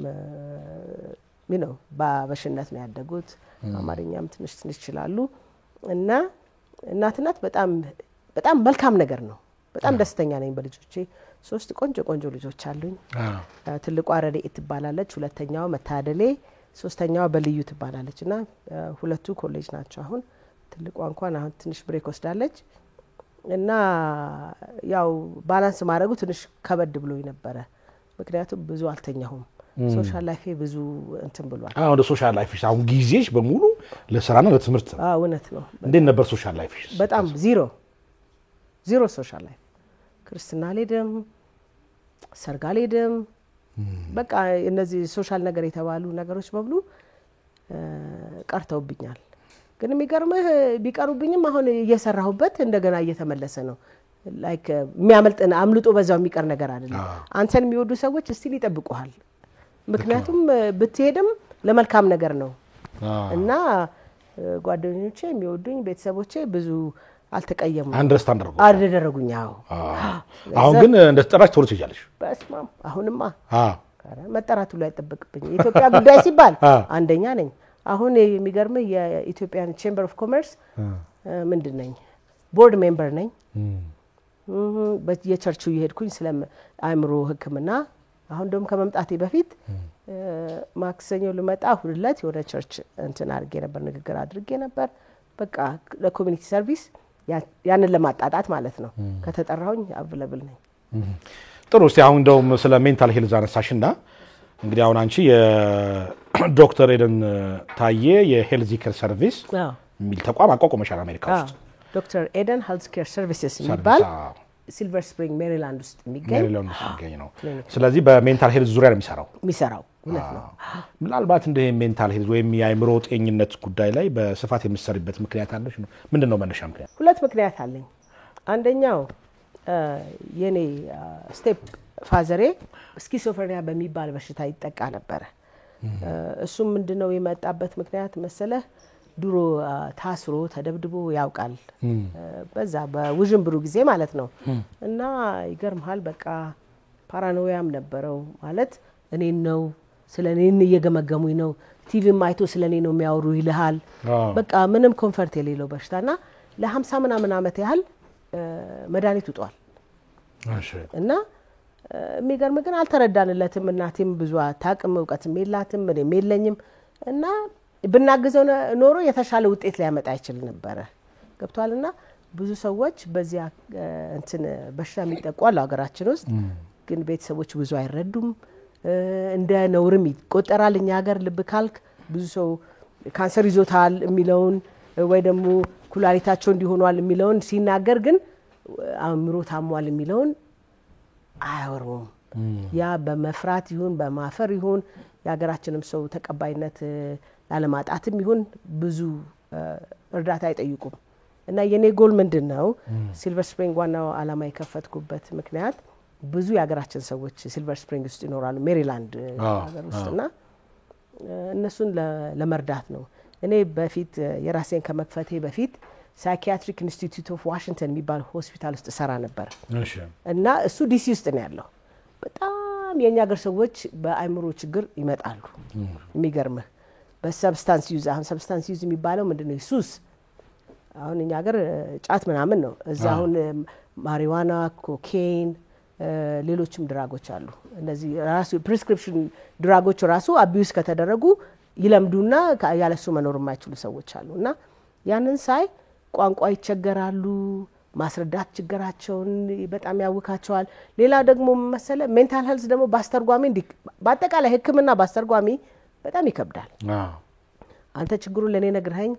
ነው በበሽነት ነው ያደጉት አማርኛም ትንሽ ይችላሉ እና እናትነት በጣም መልካም ነገር ነው በጣም ደስተኛ ነኝ በልጆቼ ሶስት ቆንጆ ልጆች አሉኝ ትልቋ ረድኤት ትባላለች ሁለተኛው መታደሌ ሶስተኛው በልዩ ትባላለችና ሁለቱ ኮሌጅ ናቸው አሁን ትልቋ እንኳን አሁን ትንሽ ብሬክ ወስዳለች እና ያው ባላንስ ማድረጉ ትንሽ ከበድ ብሎኝ ነበር ምክንያቱም ብዙ አልተኛሁም ሶሻል ላይፍ ብዙ እንትን ብሏል ወደ ሶሻል ላይፍሽ አሁን ጊዜሽ በሙሉ ለስራና ለትምህርት ነው እውነት ነው እንዴት ነበር ሶሻል ላይፍሽ በጣም ዜሮ ሶሻል ላይፍ ክርስትና ሌደም ሰርጋ ሌደም በቃ እነዚህ ሶሻል ነገር የተባሉ ነገሮች በብሉ ቀርተውብኛል ግን የሚገርምህ ቢቀሩብኝም አሁን እየሰራሁበት እንደገና እየተመለሰ ነው ላይክ የሚያመልጥና አምልጦ በዛው የሚቀር ነገር አይደለም አንተን የሚወዱ ሰዎች እስቲ ይጠብቁሃል ምክንያቱም ብትሄድም ለመልካም ነገር ነው እና ጓደኞቼ የሚወዱኝ ቤተሰቦቼ ብዙ አልተቀየሙም አንደርስታንድ አደረጉኝ አሁን ግን እንደተጠራሽ ቶሎ ትይያለሽ በስማም አሁንማ መጠራቱ ላይ ተጠብቅብኝ ኢትዮጵያ ጉዳይ ሲባል አንደኛ ነኝ አሁን የሚገርም የኢትዮጵያን ቼምበር ኦፍ ኮመርስ ምንድነኝ ቦርድ ሜምበር ነኝ በየቸርቹ ይሄድኩኝ ስለ አይምሮ ህክምና አሁን ደም ከመምጣቴ በፊት ማክሰኞ ልመጣ ሁለት የወደ ቸርች እንትን አድርጌ ነበር ንግግር አድርጌ ነበር በቃ ለኮሚኒቲ ሰርቪስ ያንን ለማጣጣት ማለት ነው ከተጠራሁኝ አብለብል ነኝ ጥሩ እስቲ አሁን እንደውም ስለ ሜንታል ሄልዝ አነሳሽና እንግዲህ አሁን አንቺ የዶክተር ኤደን ታዬ የሄልዝ ኬር ሰርቪስ የሚል ተቋም አቋቁመሻል አሜሪካ ውስጥ ዶክተር ኤደን ሄልዝ ኬር ሰርቪስስ የሚባል ሲልቨር ስፕሪንግ ሜሪላንድ ውስጥ የሚገኝ ነው ስለዚህ በሜንታል ሄልዝ ዙሪያ ነው የሚሰራው እውነት ነው ምናልባት እንደ ሜንታል ሄልዝ ወይም የአይምሮ ጤንነት ጉዳይ ላይ በስፋት የምትሰሪበት ምክንያት አለሽ ነው ምንድነው መነሻ ምክንያት ሁለት ምክንያት አለኝ አንደኛው የኔ ስቴፕ ፋዘሬ ስኪዞፍሬኒያ በሚባል በሽታ ይጠቃ ነበር እሱም ምንድነው የመጣበት ምክንያት መሰለህ ድሮ ታስሮ ተደብድቦ ያውቃል በዛ በውጅንብሩ ጊዜ ማለት ነው እና ይገርምሃል በቃ ፓራኖያም ነበረው ማለት እኔን ነው ስለኔን እየገመገሙኝ ነው ቲቪ ማይቶ ስለኔ ነው የሚያወሩ ይልሃል በቃ ምንም ኮንፈርት የሌለው በሽታና ለ50 ምናምን አመት ያህል መድኃኒት ውጧል እና የሚገርም ግን አልተረዳንለትም እናቴም ብዙ አታቅም ዕውቀትም የላትም እኔም የለኝም እና ብናግዘው ኖሮ የተሻለ ውጤት ሊያመጣ ይችል ነበር ገብቷልና ብዙ ሰዎች በዚያ እንትን በሽታ የሚጠቋል ሀገራችን ውስጥ ግን ቤተሰቦች ብዙ አይረዱም እንደ ነውርም ይቆጠራል እኛ ሀገር ልብ ካልክ ብዙ ሰው ካንሰር ይዞታል የሚለውን ወይ ደግሞ ኩላሊታቸው እንዲሆኗል የሚለውን ሲናገር ግን አእምሮ ታሟል የሚለውን አያወሩም ያ በመፍራት ይሁን በማፈር ይሁን የሀገራችንም ሰው ተቀባይነት ላለማጣትም ይሁን ብዙ እርዳታ አይጠይቁም እና የኔ ጎል ምንድነው ሲልቨር ስፕሪንግ ዋናው አላማ የከፈትኩበት ምክንያት ብዙ የሀገራችን ሰዎች ሲልቨር ስፕሪንግ ውስጥ ይኖራሉ ሜሪላንድ ሀገር ውስጥና እነሱን ለመርዳት ነው እኔ በፊት የራሴን ከመክፈቴ በፊት ሳይኪያትሪክ ኢንስቲትዩት ኦፍ ዋሽንግተን የሚባል ሆስፒታል ውስጥ ሰራ ነበር እና እሱ ዲሲ ውስጥ ነው ያለው በጣም የኛ ሀገር ሰዎች በአይምሮ ችግር ይመጣሉ የሚገርምህ በሰብስታንስ ዩዝ አሁን ሰብስታንስ ዩዝ የሚባለው ምንድነው ሱስ አሁን እኛ ሀገር ጫት ምናምን ነው እዛ አሁን ማሪዋና ኮኬን ሌሎችም ድራጎች አሉ እነዚህ ራሱ ፕሪስክሪፕሽን ድራጎች ራሱ አቢዩስ ከተደረጉ ይለምዱና ያለሱ መኖር የማይችሉ ሰዎች አሉና ያንን ሳይ ቋንቋ ይቸገራሉ ማስረዳት ችግራቸውን በጣም ያውካቸዋል ሌላ ደግሞ መሰለ ሜንታል ሄልዝ ደግሞ ባስተርጓሚ በአጠቃላይ ህክምና ባስተርጓሚ በጣም ይከብዳል አንተ ችግሩን ለኔ ነግረኸኝ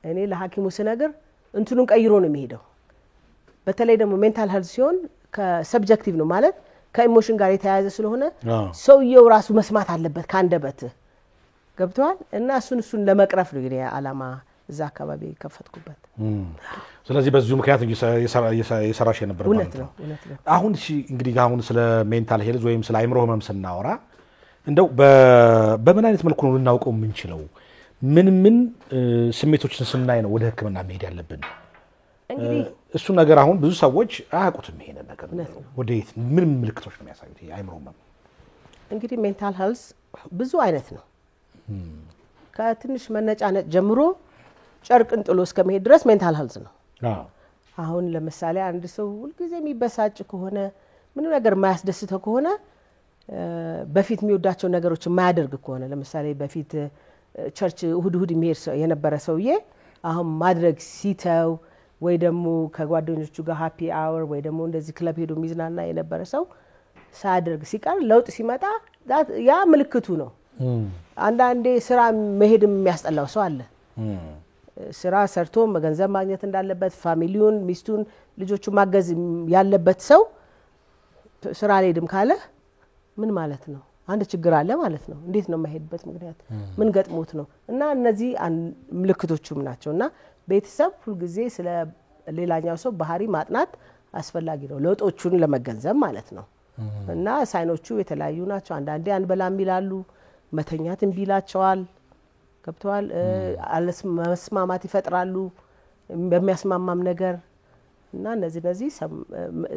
እኔ ለሐኪሙ ስነግር እንትኑን ቀይሮ ነው የሚሄደው በተለይ ደግሞ ሜንታል ሄልዝ ሲሆን ከሰብጀክቲቭ ነው ማለት ከኢሞሽን ጋር የተያያዘ ስለሆነ ሰውየው ራሱ መስማት አለበት ካንደበት ገብቷል እና እሱን ለመቅረፍ ነው የኔ አላማ እዛ አካባቢ ከፈትኩበት ስለዚህ በዚሁ ምክንያት እየሰራሽ የነበረ ማለት ነው አሁን እሺ እንግዲህ አሁን ስለ ሜንታል ሄልዝ ወይም ስለ አይምሮ ህመም ስናወራ እንደው በምን አይነት መልኩ ነው ልናውቀው የምንችለው ምን ስሜቶችን ስናይ ነው ወደ ህክምና መሄድ ያለብን እንግዲህ እሱ ነገር አሁን ብዙ ሰዎች አያውቁትም ይሄን ነገር ወዴት ምን ምልክቶች ነው የሚያሳዩት አይምሮ ህመም እንግዲህ ሜንታል ሄልዝ ብዙ አይነት ነው ከትንሽ መነጫነጭ ጀምሮ ጨርቅን ጥሎ እስከመሄድ ድረስ ሜንታል ሄልዝ ነው አሁን ለምሳሌ አንድ ሰው ሁሉ ጊዜ የሚበሳጭ ከሆነ ምን ነገር የማያስደስተው ከሆነ በፊት የሚወዳቸው ነገሮች የማያደርግ ከሆነ ለምሳሌ በፊት ቸርች እሁድ የሚሄድ የነበረ ሰውዬ አሁን ማድረግ ሲተው ወይ ደግሞ ከጓደኞቹ ጋር ሃፒ አወር ወይ ደግሞ እንደዚህ ክለብ ሄዶ ሚዝናና የነበረ ሰው ሳያደርግ ሲቀር ለውጥ ሲመጣ ያ ምልክቱ ነው አንዳንዴ ስራ መሄድም የሚያስጠላው ሰው አለ ስራ ሰርቶ ገንዘብ ማግኘት እንዳለበት ፋሚሊውን ሚስቱን ልጆቹ ማገዝ ያለበት ሰው ስራ ላይድም ካለ ምን ማለት ነው አንድ ችግር አለ ማለት ነው እንዴት ነው የማይሄድበት ምክንያት ምን ገጥሞት ነው እና እነዚህ ምልክቶቹም ናቸውና ቤተሰብ ሁሉ ጊዜ ስለ ሌላኛው ሰው ባህሪ ማጥናት አስፈላጊ ነው ለውጦቹን ለመገንዘብ ማለት ነው እና ሳይኖቹ የተለያዩ ናቸው አንዳንዴ አንበላም ይላሉ መተኛት እንቢላቸዋል ገብቷል መስማማት ይፈጥራሉ በሚያስማማም ነገር እና እነዚህ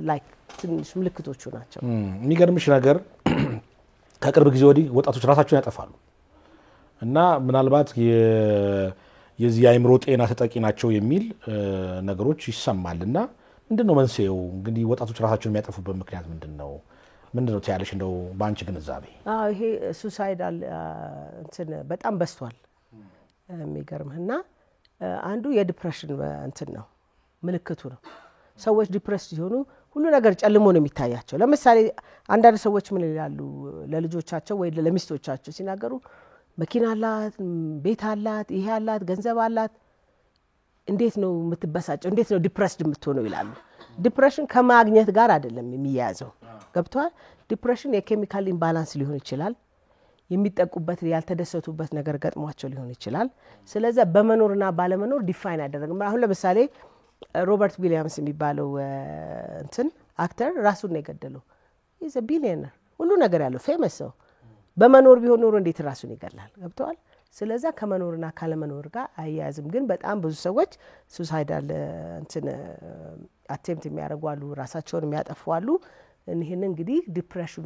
ላይክ ትንሽ ምልክቶቹ ናቸው የሚገርምሽ ነገር ከቅርብ ጊዜ ወዲህ ወጣቶች ራሳቸውን ያጠፋሉ እና ምናልባት የዚህ አይምሮ ጤና ተጠቂ ናቸው የሚል ነገሮች ይሰማልና ምንድነው መንስኤው እንግዲህ ወጣቶች ራሳቸውን የሚያጠፉበት ምክንያት ምንድነው ታያለሽ እንደው ባንቺ ግንዛቤ ይሄ ሱሳይዳል እንትን በጣም በስቷል የሚገርምህና አንዱ የዲፕሬሽን እንትን ነው ምልክቱ ነው ሰዎች ዲፕሬስ ሲሆኑ ሁሉ ነገር ጨልሞ ነው የሚታያቸው ለምሳሌ አንዳንድ ሰዎች ምን ይላሉ ለልጆቻቸው ወይ ለሚስቶቻቸው ሲናገሩ መኪና አላት ቤት አላት ይሄ አላት ገንዘብ አላት እንዴት ነው የምትበሳጨው እንዴት ነው ዲፕሬስድ የምትሆነው ይላሉ ዲፕሬሽን ከማግኘት ጋር አይደለም የሚያያዘው ገብቷል ዲፕሬሽን የኬሚካል ኢምባላንስ ሊሆን ይችላል የሚጠቁበት ያልተደሰቱበት ነገር ገጥሟቸው ሊሆን ይችላል ስለዚህ በመኖርና ባለመኖር ዲፋይን ያደረግም አሁን ለምሳሌ ሮበርት ዊሊያምስ የሚባለው እንትን አክተር ራሱን ነው የገደለው ኢዝ አ ቢሊየነር ሁሉ ነገር ያለው ፌመስ ሰው በመኖር ቢሆን ኖሮ እንዴት ራሱን ይገላል ገብቷል ስለዚህ ከመኖርና ካለመኖር ጋር አያያዝም ግን በጣም ብዙ ሰዎች ሱሳይዳል እንትን አቴምፕት የሚያደርጉ ራሳቸውን የሚያጠፉ አሉ ይሄን እንግዲህ ዲፕሬሽኑ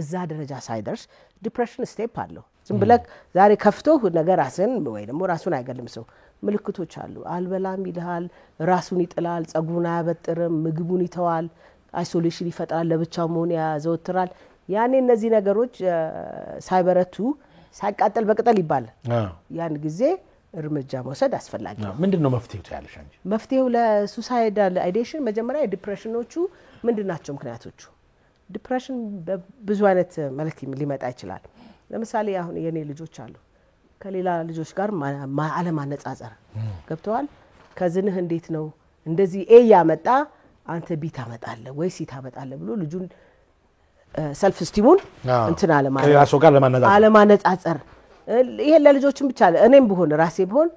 እዛ ደረጃ ሳይደርስ ዲፕሬሽን ስቴፕ አለው ዝም ብለህ ዛሬ ከፍቶ ነገር ራስን ወይ ደግሞ ራሱን አይገልም ሰው ምልክቶች አሉ አልበላም ይልሃል ራሱን ይጥላል ጸጉሩን አያበጥርም ምግቡን ይተዋል አይሶሌሽን ይፈጥራል ለብቻው መሆን ያዘወትራል ያኔ እነዚህ ነገሮች ሳይበረቱ ሳይቃጠል በቅጠል ይባላል ያን ጊዜ እርምጃ መውሰድ አስፈላጊ ነው ምንድነው መፍትሄው ታያለሽ አንቺ መፍትሄው ለሱሳይዳል አይዲሽን መጀመሪያ ዲፕሬሽኖቹ ምንድናቸው ምክንያቶቹ ዲፕሬሽን በብዙ አይነት መልክ ሊመጣ ይችላል ለምሳሌ አሁን የኔ ልጆች አሉ ከሌላ ልጆች ጋር አለማነጻጸር ገብተዋል ከዝንህ እንዴት ነው እንደዚህ ኤ ያመጣ አንተ ቢ ታመጣለህ ወይ ሲ ታመጣለህ ብሎ ልጁን ሰልፍ ስቲሙን እንትን አለማነጻጸር ይሄ ለልጆችም ብቻ እኔም ብሆን ራሴ ብሆን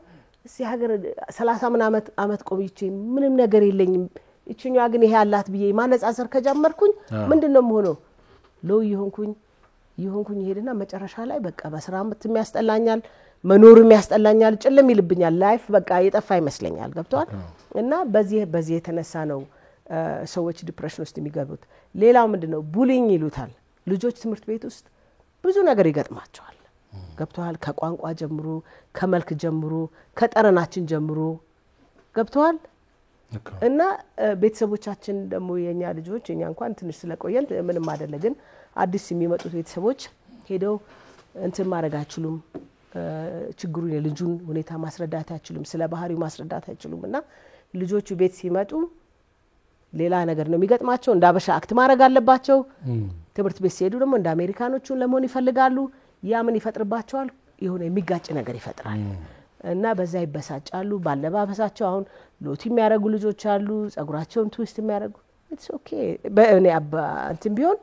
እዚህ ሀገር 30 ምን አመት ቆይቼ ምንም ነገር የለኝም እቺኛ ግን ይሄ አላት ብዬ ማነጻጸር ከጀመርኩኝ ምንድነው ሆኖ ለው ይሆንኩኝ ሄድና መጨረሻ ላይ በቃ በስራም የሚያስጠላኛል መኖርም ያስጠላኛል ጭልም ይልብኛል ላይፍ በቃ የጠፋ ይመስለኛል ገብቷል እና በዚህ የተነሳ ነው ሰዎች ዲፕሬሽን ውስጥ የሚገቡት ሌላው ምንድነው ቡሊንግ ይሉታል ልጆች ትምህርት ቤት ውስጥ ብዙ ነገር ይገጥማቸዋል ገብቷል ከቋንቋ ጀምሮ ከመልክ ጀምሮ ከጠረናችን ጀምሮ ገብቷል እና ቤተሰቦቻችን ደግሞ የኛ ልጆች የኛ እንኳን ትንሽ ስለቆየን ምንም አይደለ ግን አዲስ የሚመጡት ቤተሰቦች ሄደው እንትን ማድረግ አይችሉም ችግሩን የልጁን ሁኔታ ማስረዳት አይችሉም ስለ ባህሪው ማስረዳት አይችሉምና ልጆቹ ቤት ሲመጡ ሌላ ነገር ነው የሚገጥማቸው እንዳበሻ አክት ማድረግ አለባቸው ትምህርት ቤት ሲሄዱ ደግሞ እንደ አሜሪካኖቹን ለመሆን ይፈልጋሉ ያ ምን ይፈጥርባቸዋል የሆነ የሚጋጭ ነገር ይፈጥራል እና በዛ ይበሳጫሉ ባለባበሳቸው አሁን ሎቲ የሚያረጉ ልጆች አሉ ጸጉራቸውን ትዊስት የሚያረጉ ኢትስ ኦኬ በእኔ እንትን ቢሆን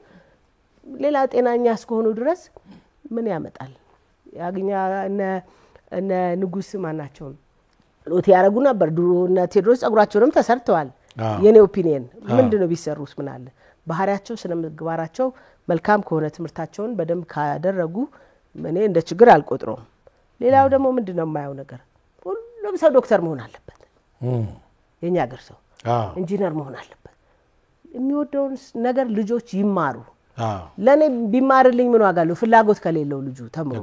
ሌላ ጤናኛ እስከሆኑ ድረስ ምን ያመጣል ያግኛ እነ ንጉስ ማናቸው ሎቲ ያረጉ ነበር ድሮ እና ቴድሮስ ጸጉራቸውንም ተሰርተዋል የኔ ኦፒኒየን ምንድነው ቢሰሩስ ምን አለ ባህሪያቸው ስነምግባራቸው መልካም ከሆነ ትምርታቸውን በደንብ ካደረጉ እኔ እንደ ችግር አልቆጥረው ሌላው ደግሞ ምንድነው የማያው ነገር ሁሉም ሰው ዶክተር መሆን አለበት የኛ ሀገር ሰው ኢንጂነር መሆን አለበት የሚወደው ነገር ልጆች ይማሩ ለኔ ቢማርልኝ ምን ዋጋ አለው ፍላጎት ከሌለው ልጁ ተምሮ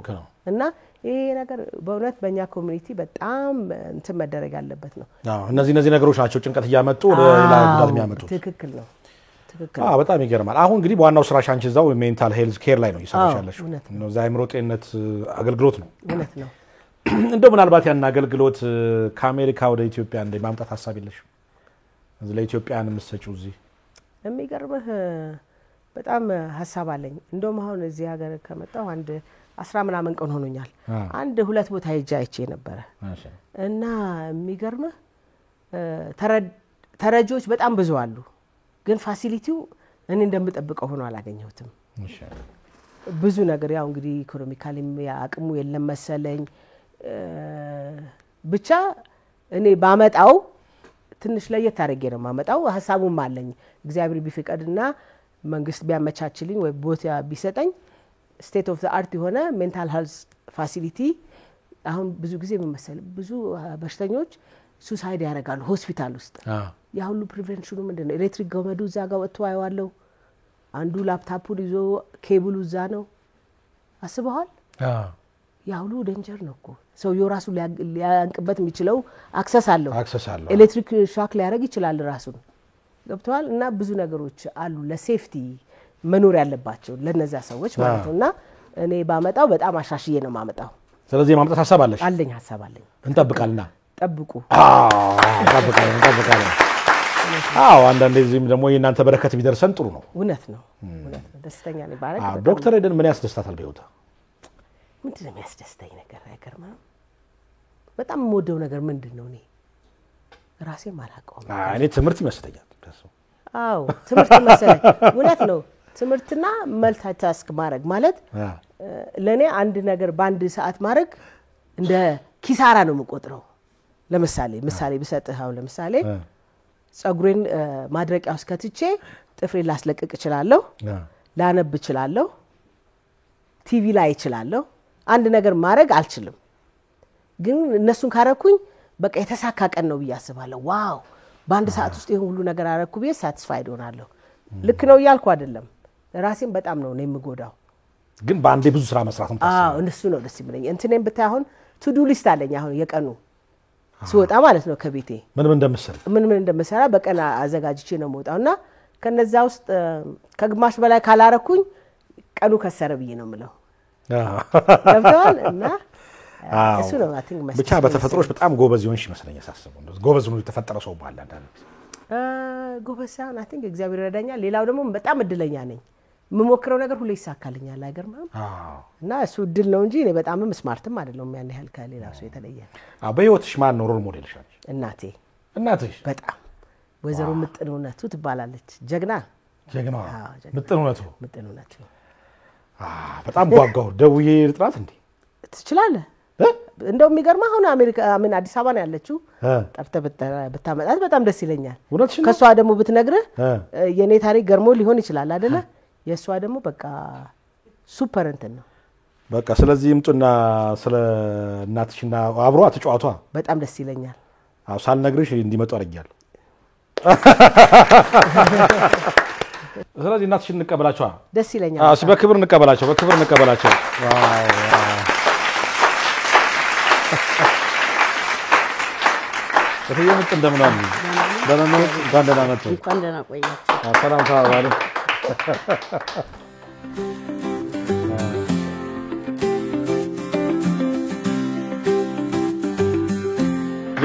እና ይሄ ነገር በእውነት በእኛ ኮሚኒቲ በጣም እንትን መደረግ ያለበት ነው እነዚህ ነገሮች ናቸው ጭንቀት ያመጡ ወደ ሌላ ጉዳት የሚያመጡ ትክክል ነው በጣም ይገርማል አሁን እንግዲህ ዋናው ስራሽ አንቺ እዛው ሜንታል ሄልዝ ኬር ላይ ነው ይሰራሻለሽ ነው ዛይምሮ ጤንነት አገልግሎት ነው እውነት ነው እንደው ምናልባት ያን አገልግሎት ከአሜሪካ ወደ ኢትዮጵያ እንደ ማምጣት ሐሳብ የለሽ እዚህ ለኢትዮጵያን መስጨው እዚህ የሚገርምህ በጣም ሐሳብ አለኝ እንደውም አሁን እዚህ ሀገር ከመጣው አንድ 10 ምናምን ቀን ሆኖኛል አንድ ሁለት ቦታ ሄጄ አይቼ ነበር እና የሚገርምህ ተረጆች በጣም ብዙ አሉ ግን ፋሲሊቲው እኔ እንደምጠብቀው ሆኖ አላገኘሁትም ብዙ ነገር ያው እንግዲህ ኢኮኖሚካሊ ያቅሙ የለም መሰለኝ ብቻ እኔ ባመጣው ትንሽ ለየት አድርጌ ነው ማመጣው ሐሳቡም አለኝ እግዚአብሔር ቢፈቀድና መንግስት ቢያመቻችልኝ ወይ ቦታ ቢሰጠኝ ስቴት ኦፍ ዘ አርት የሆነ ሜንታል ሄልዝ ፋሲሊቲ አሁን ብዙ ጊዜ መሰለ ብዙ በሽተኞች ሱሳይድ ያደርጋሉ ሆስፒታል ውስጥ ያ ሁሉ ፕሪቨንሽኑ ምንድነው ኤሌክትሪክ ገመዱ እዛ ጋር ወጥቶ አይዋለው አንዱ ላፕቶፑን ይዞ ኬብሉ እዛ ነው አስበዋል ያ ሁሉ ዴንጀር ነው እኮ ሰው የራሱ ሊያንቅበት የሚችለው አክሰስ አለው ኤሌክትሪክ ሾክ ሊያደርግ ይችላል ራሱን ገብቷል እና ብዙ ነገሮች አሉ ለሴፍቲ መኖር ያለባቸው ለነዛ ሰዎች ማለት ነውና እኔ ባመጣው በጣም አሻሽዬ ነው ማመጣው ስለዚህ ማምጣት ሐሳብ አለኝ ሐሳብ አለኝ እንጠብቃልና ጠብቁ እንጠብቃለን አንዳንዴ እዚህም ደግሞ የእናንተ በረከት ቢደርሰን ጥሩ ነው እውነት ነው ደስተኛ ነኝ ባረክ ዶክተር ኤደን ምን ያስደስታታል በህይወቷ ምንድነው የሚያስደስተኝ ነገር አይገርምም በጣም የምወደው ነገር ምንድነው እኔ ራሴ ማላቀው እኔ ትምህርት ይመስለኛል ትምህርት መሰለኝ እውነት ነው ትምህርትና መልቲታስክ ማድረግ ማለት ለኔ አንድ ነገር በአንድ ሰዓት ማድረግ እንደ ኪሳራ ነው የምቆጥረው ለምሳሌ ብሰጥህ አሁን ለምሳሌ ጸጉሬን ማድረቂያ ውስጥ ከትቼ ጥፍሬን ላስለቅቅ እችላለሁ ላነብ እችላለሁ ቲቪ ላይ እችላለሁ አንድ ነገር ማድረግ አልችልም ግን እነሱን ካረኩኝ በቃ የተሳካ ቀን ነው ብያስባለሁ ዋው በአንድ ሰዓት ውስጥ ይሄን ሁሉ ነገር አረኩ ብዬ ሳቲስፋይድ ሆናለሁ ልክ ነው ያልኩ አይደለም ራሴን በጣም ነው የምጎዳው ግን በአንዴ ብዙ ስራ መስራት ነው እነሱ ነው ደስ ይለኝ እንትኔም ብታይ አሁን ቱ ዱ ሊስት አለኝ አሁን የቀኑ ስወጣ ማለት ነው ከቤቴ ምን እንደምሰራ በቀን አዘጋጅቼ ነው የምወጣውና ከነዛ ውስጥ ከግማሽ በላይ ካላረኩኝ ቀኑ ከሰረ ብዬ ነው የምለው ገብቷል እና እሱ ነው አይ ቲንክ ብቻ በተፈጥሮሽ በጣም ጎበዝ ይሆንሽ ይመስለኛል ሳስበው እንደዚህ ጎበዝ ነው የተፈጠረ ሰው ባለ አንዳንድ ጎበሳን አይ ቲንክ እግዚአብሔር ይረዳኛል ሌላው ደግሞ በጣም እድለኛ ነኝ የምሞክረው ነገር ሁሉ ይሳካልኛል አይገርምም እና እሱ እድል ነው እንጂ እኔ በጣም ስማርትም አይደለም ያን ያህል ከሌላው ሰው የተለየ በህይወትሽ ማን ነው ሮል ሞዴልሽ እናትሽ በጣም ወይዘሮ ምጥኑነቱ ትባላለች ጀግናዋ ምጥኑነቱ በጣም ጓጓው ደውዬ ልጥራት እንዴ ትችላለህ እንደው የሚገርማ አሁን አሜሪካ ምን አዲስ አበባ ነው ያለችው ጠርተህ ብታመጣት በጣም ደስ ይለኛል ከሷ ደግሞ ብትነግርህ የኔ ታሪክ ገርሞ ሊሆን ይችላል አይደለ የሷ ደግሞ በቃ ሱፐር እንትን ነው በቃ ስለዚህ ይምጡና ስለ እናትሽና አብሮ አትጫዋቷ በጣም ደስ ይለኛል ሳልነግርሽ እንዲመጡ አርጋለሁ ስለዚህ እናትሽን እንቀበላቸው ደስ ይለኛል በክብር እንቀበላቸው እየመጣ እንደምን አሉ በመመጥ ባንደና መጡ እንኳን ደህና ቆያችሁ ሰላም ታባሉ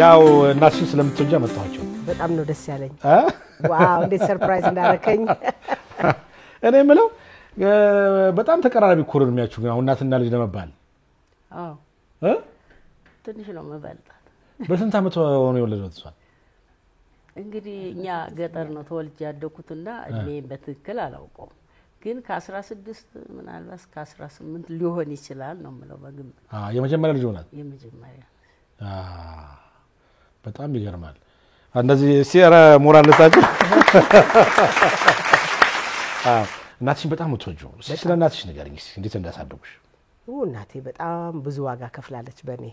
ያው እናትሽ ስለምትወጃ መጣችሁ በጣም ነው ደስ ያለኝ ዋው እንዴት ሰርፕራይዝ እንዳረከኝ እኔ የምለው በጣም ተቀራራቢ እኮ ነው የሚያችሁ ግን አሁን እናትና ልጅ ለመባል ትንሽ ነው መባልጣት በስንት አመት ሆነ የወለደው እሷ እንግዲህ እኛ ገጠር ነው ተወልጄ ያደኩትና እድሜን በትክክል አላውቀውም ግን ከ16 ምናልባት ከ18 ሊሆን ይችላል ነው የምለው በግምት የመጀመሪያ ልጅ ሆናል የመጀመሪያ በጣም ይገርማል እንደዚህ ሲራ ሞራል ለታችሁ እናትሽ በጣም ወጥጆ ስለ እናትሽ ንገሪኝ እንዴት እንዳሳደጉሽ እናቴ በጣም ብዙ ዋጋ ከፍላለች በኔ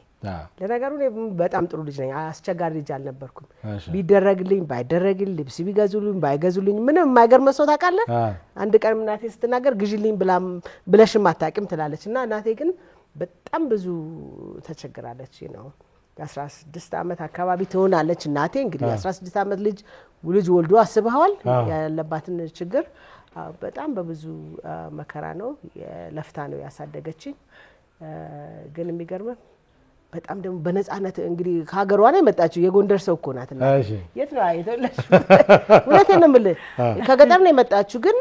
ለነገሩ እኔ በጣም ጥሩ ልጅ ነኝ አስቸጋሪ ልጅ አልነበርኩም ቢደረግልኝ ባይደረግልኝ ልብስ ቢገዙልኝ ባይገዙልኝ ምንም የማይገርም ሰው ታውቃለህ አንድ ቀን እናቴ ስትናገር ግዢልኝ ብለሽም አታውቂም ትላለችና እናቴ ግን በጣም ብዙ ተቸግራለች ነው 16 አመት አካባቢ ትሆናለች እናቴ እንግዲህ 16 አመት ልጅ ወልዶ አስበዋል ያለባትን ችግር በጣም በብዙ መከራ ነው ለፍታ ነው ያሳደገችኝ ግን የሚገርም በጣም ደግሞ በነጻነት እንግዲህ ከሀገሯ ነው የመጣችው የጎንደር ሰው እኮ ናት እና የት ነው አይተለሽ ወለተን ምል ከገጠር ነው የመጣችው ግን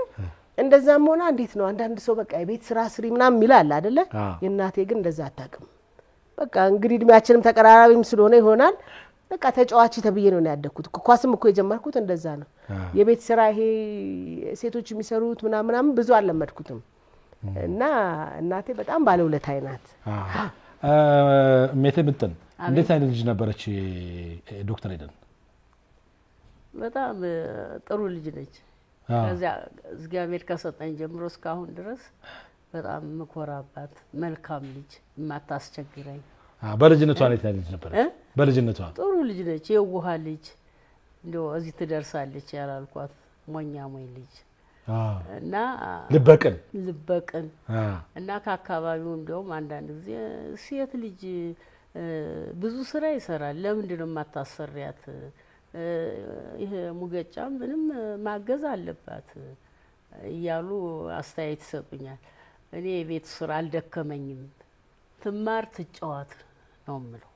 እንደዛም ሆነ እንዴት ነው አንዳንድ ሰው በቃ የቤት ስራ ስሪ ምናምን ይላል አይደለ የእናቴ ግን እንደዛ አታውቅም በቃ እንግዲህ እድሜያችንም ተቀራራቢም ስለሆነ ይሆናል በቃ ተጫዋች ተብዬ ነው ያደኩት ኳስም እኮ የጀመርኩት እንደዛ ነው የቤት ስራ ይሄ ሴቶች የሚሰሩት ምናምን ብዙ አልለመድኩትም እና እናቴ በጣም ባለውለታዬ ናት ሜቴ ብጥን እንዴት አይነት ልጅ ነበረች ዶክተር ሄደን በጣም ጥሩ ልጅ ነች ከዚያ እግዚአብሔር ከሰጠኝ ጀምሮ እስካሁን ድረስ በጣም መኮራባት መልካም ልጅ ማታስቸግረኝ በልጅነቷ እንዴት አይነት ልጅ ነበረች በልጅነቷ ጥሩ ልጅ ነች የውሃ ልጅ እንደው እዚህ ትደርሳለች ያላልኳት ሞኛ ሞኝ ልጅ እና ልበቅን እና ከአካባቢው እንደውም አንዳንድ ጊዜ ሴት ልጅ ብዙ ስራ ይሰራል ለምንድን ነው ማታሰሪያት ይሄ ሙገጫም ምንም ማገዝ አለባት እያሉ አስተያየት ይሰጡኛል እኔ ቤት ስራ አልደከመኝም ትማር ትጫወት ነው ምለው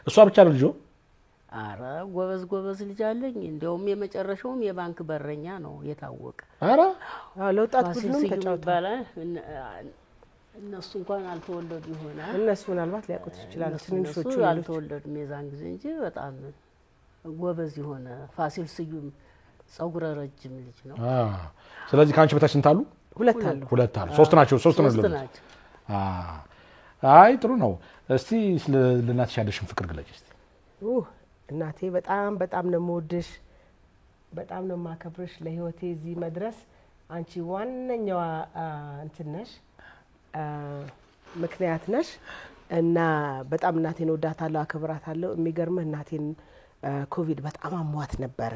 እሷ ብቻ ነው ልጅ አረ ጎበዝ ልጅ አለኝ እንደውም የመጨረሻውም የባንክ በረኛ ነው የታወቀ አረ ለውጣት ሁሉም ተጫውቷል እነሱ እንኳን አልተወለዱ ይሆናል እነሱ ምናልባት ሊያቆት ይችላል ትንሾቹ አልተወለዱ ሜዛን ጊዜ እንጂ በጣም ጎበዝ የሆነ ፋሲል ስዩም ጸጉረ ረጅም ልጅ ነው ስለዚህ ካንቺ በታች እንታሉ ሁለት አሉ ሶስት ናቸው አይ ጥሩ ነው እስቲ ለእናትሽ ያለሽን ፍቅር ግለጪ እስቲ እናቴ በጣም ነው የምወድሽ በጣም ነው ማከብርሽ ለህይወቴ እዚህ መድረስ አንቺ ዋነኛዋ እንትን ነሽ ምክንያት ነሽ እና በጣም እናቴን ወዳታለሁ አከብራታለሁ የሚገርም እናቴን ኮቪድ በጣም አሟት ነበረ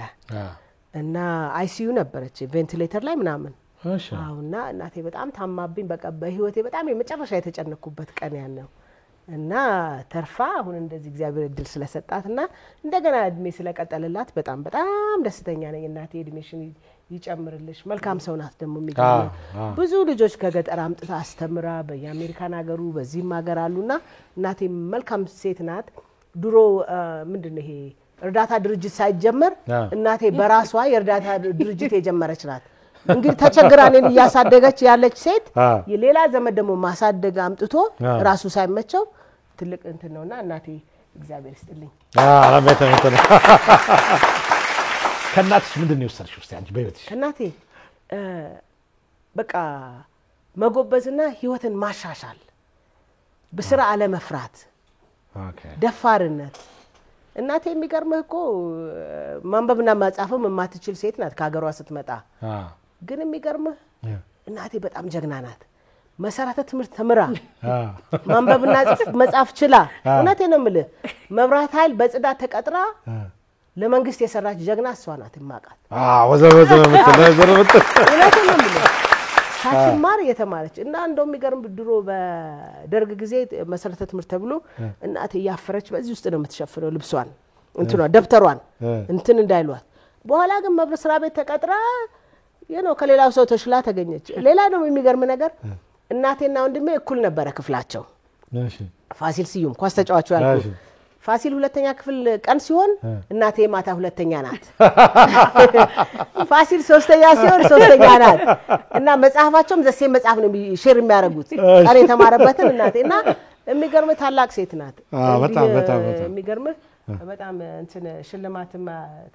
እና አይሲዩ ነበረች ቬንቲሌተር ላይ ምናምን አውና እናቴ በጣም ታማብኝ በቃ በህይወቴ በጣም የመጨረሻ የተጨነኩበት ቀን ያነው እና ተርፋ አሁን እንደዚህ እግዚአብሔር እድል ስለሰጣትና እንደገና እድሜ ስለቀጠለላት በጣም ደስተኛ ነኝ እናቴ እድሜሽን ይጨምርልሽ መልካም ሰው ናት ደሞ የሚገርም ብዙ ልጆች ከገጠር አምጥታ አስተምራ በየአሜሪካን ሀገሩ በዚህም ሀገር አሉና እናቴ መልካም ሴት ናት ድሮ ምንድነው ይሄ እርዳታ ድርጅት ሳይጀመር እናቴ በራሷ የእርዳታ ድርጅት የጀመረች ናት እንግዲህ ተቸግራኔን ያሳደገች ያለች ሴት የሌላ ዘመድ ደሞ ማሳደግ አምጥቶ ራሱ ሳይመቸው ትልቅ እንትን ነውና እናቴ እግዚአብሔር ይስጥልኝ አራበተ መተለ ከናትሽ ምንድነው የወሰድሽው እስቲ አንቺ በህይወትሽ ከናቴ በቃ መጎበዝና ህይወትን ማሻሻል በስራ አለ መፍራት ደፋርነት እናቴ የሚገርምህ እኮ ማንበብና ማጻፍም የማትችል ሴት ናት ከሀገሯ ስትመጣ ግን የሚገርምህ እናቴ በጣም ጀግና ናት መሰረተ ትምህርት ተምራ ማንበብና መጻፍ ችላ እናቴ ነው የምልህ መብራት ኃይል በጽዳት ተቀጥራ ለመንግስት የሰራች ጀግና እሷ ናት ማቃት ወዘወዘ ምትለዘረበት እናቴ ነው የምልህ ሳትማር የተማረች እና እንደውም የሚገርም ድሮ በደርግ ጊዜ መሰረተ ትምህርት ተብሎ እናቴ ያፈረች በዚህ ውስጥ ነው የምትሸፍነው ልብሷን እንትኗ ደብተሯን እንትን እንዳይሏት በኋላ ግን መስሪያ ቤት ተቀጥራ ከሌላው ሰው ተሽላ ተገኘች ሌላ ነው የሚገርም ነገር እናቴና ወንድሜ እኩል ነበር ክፍላቸው እሺ ፋሲል ስዩም ኳስ ተጫዋቹ ያልኩ ፋሲል ሁለተኛ ክፍል ቀን ሲሆን እናቴ ማታ ሁለተኛ ናት ፋሲል ሶስተኛ ሲሆን ሶስተኛ ናት እና መጽሐፋቸውም ዘሴ መጽሐፍ ነው ሼር የሚያረጉት ቀሪ ተማረበትን እናቴና የሚገርም ታላቅ ሴት ናት በጣም የሚገርም በጣም እንትን ሽልማትም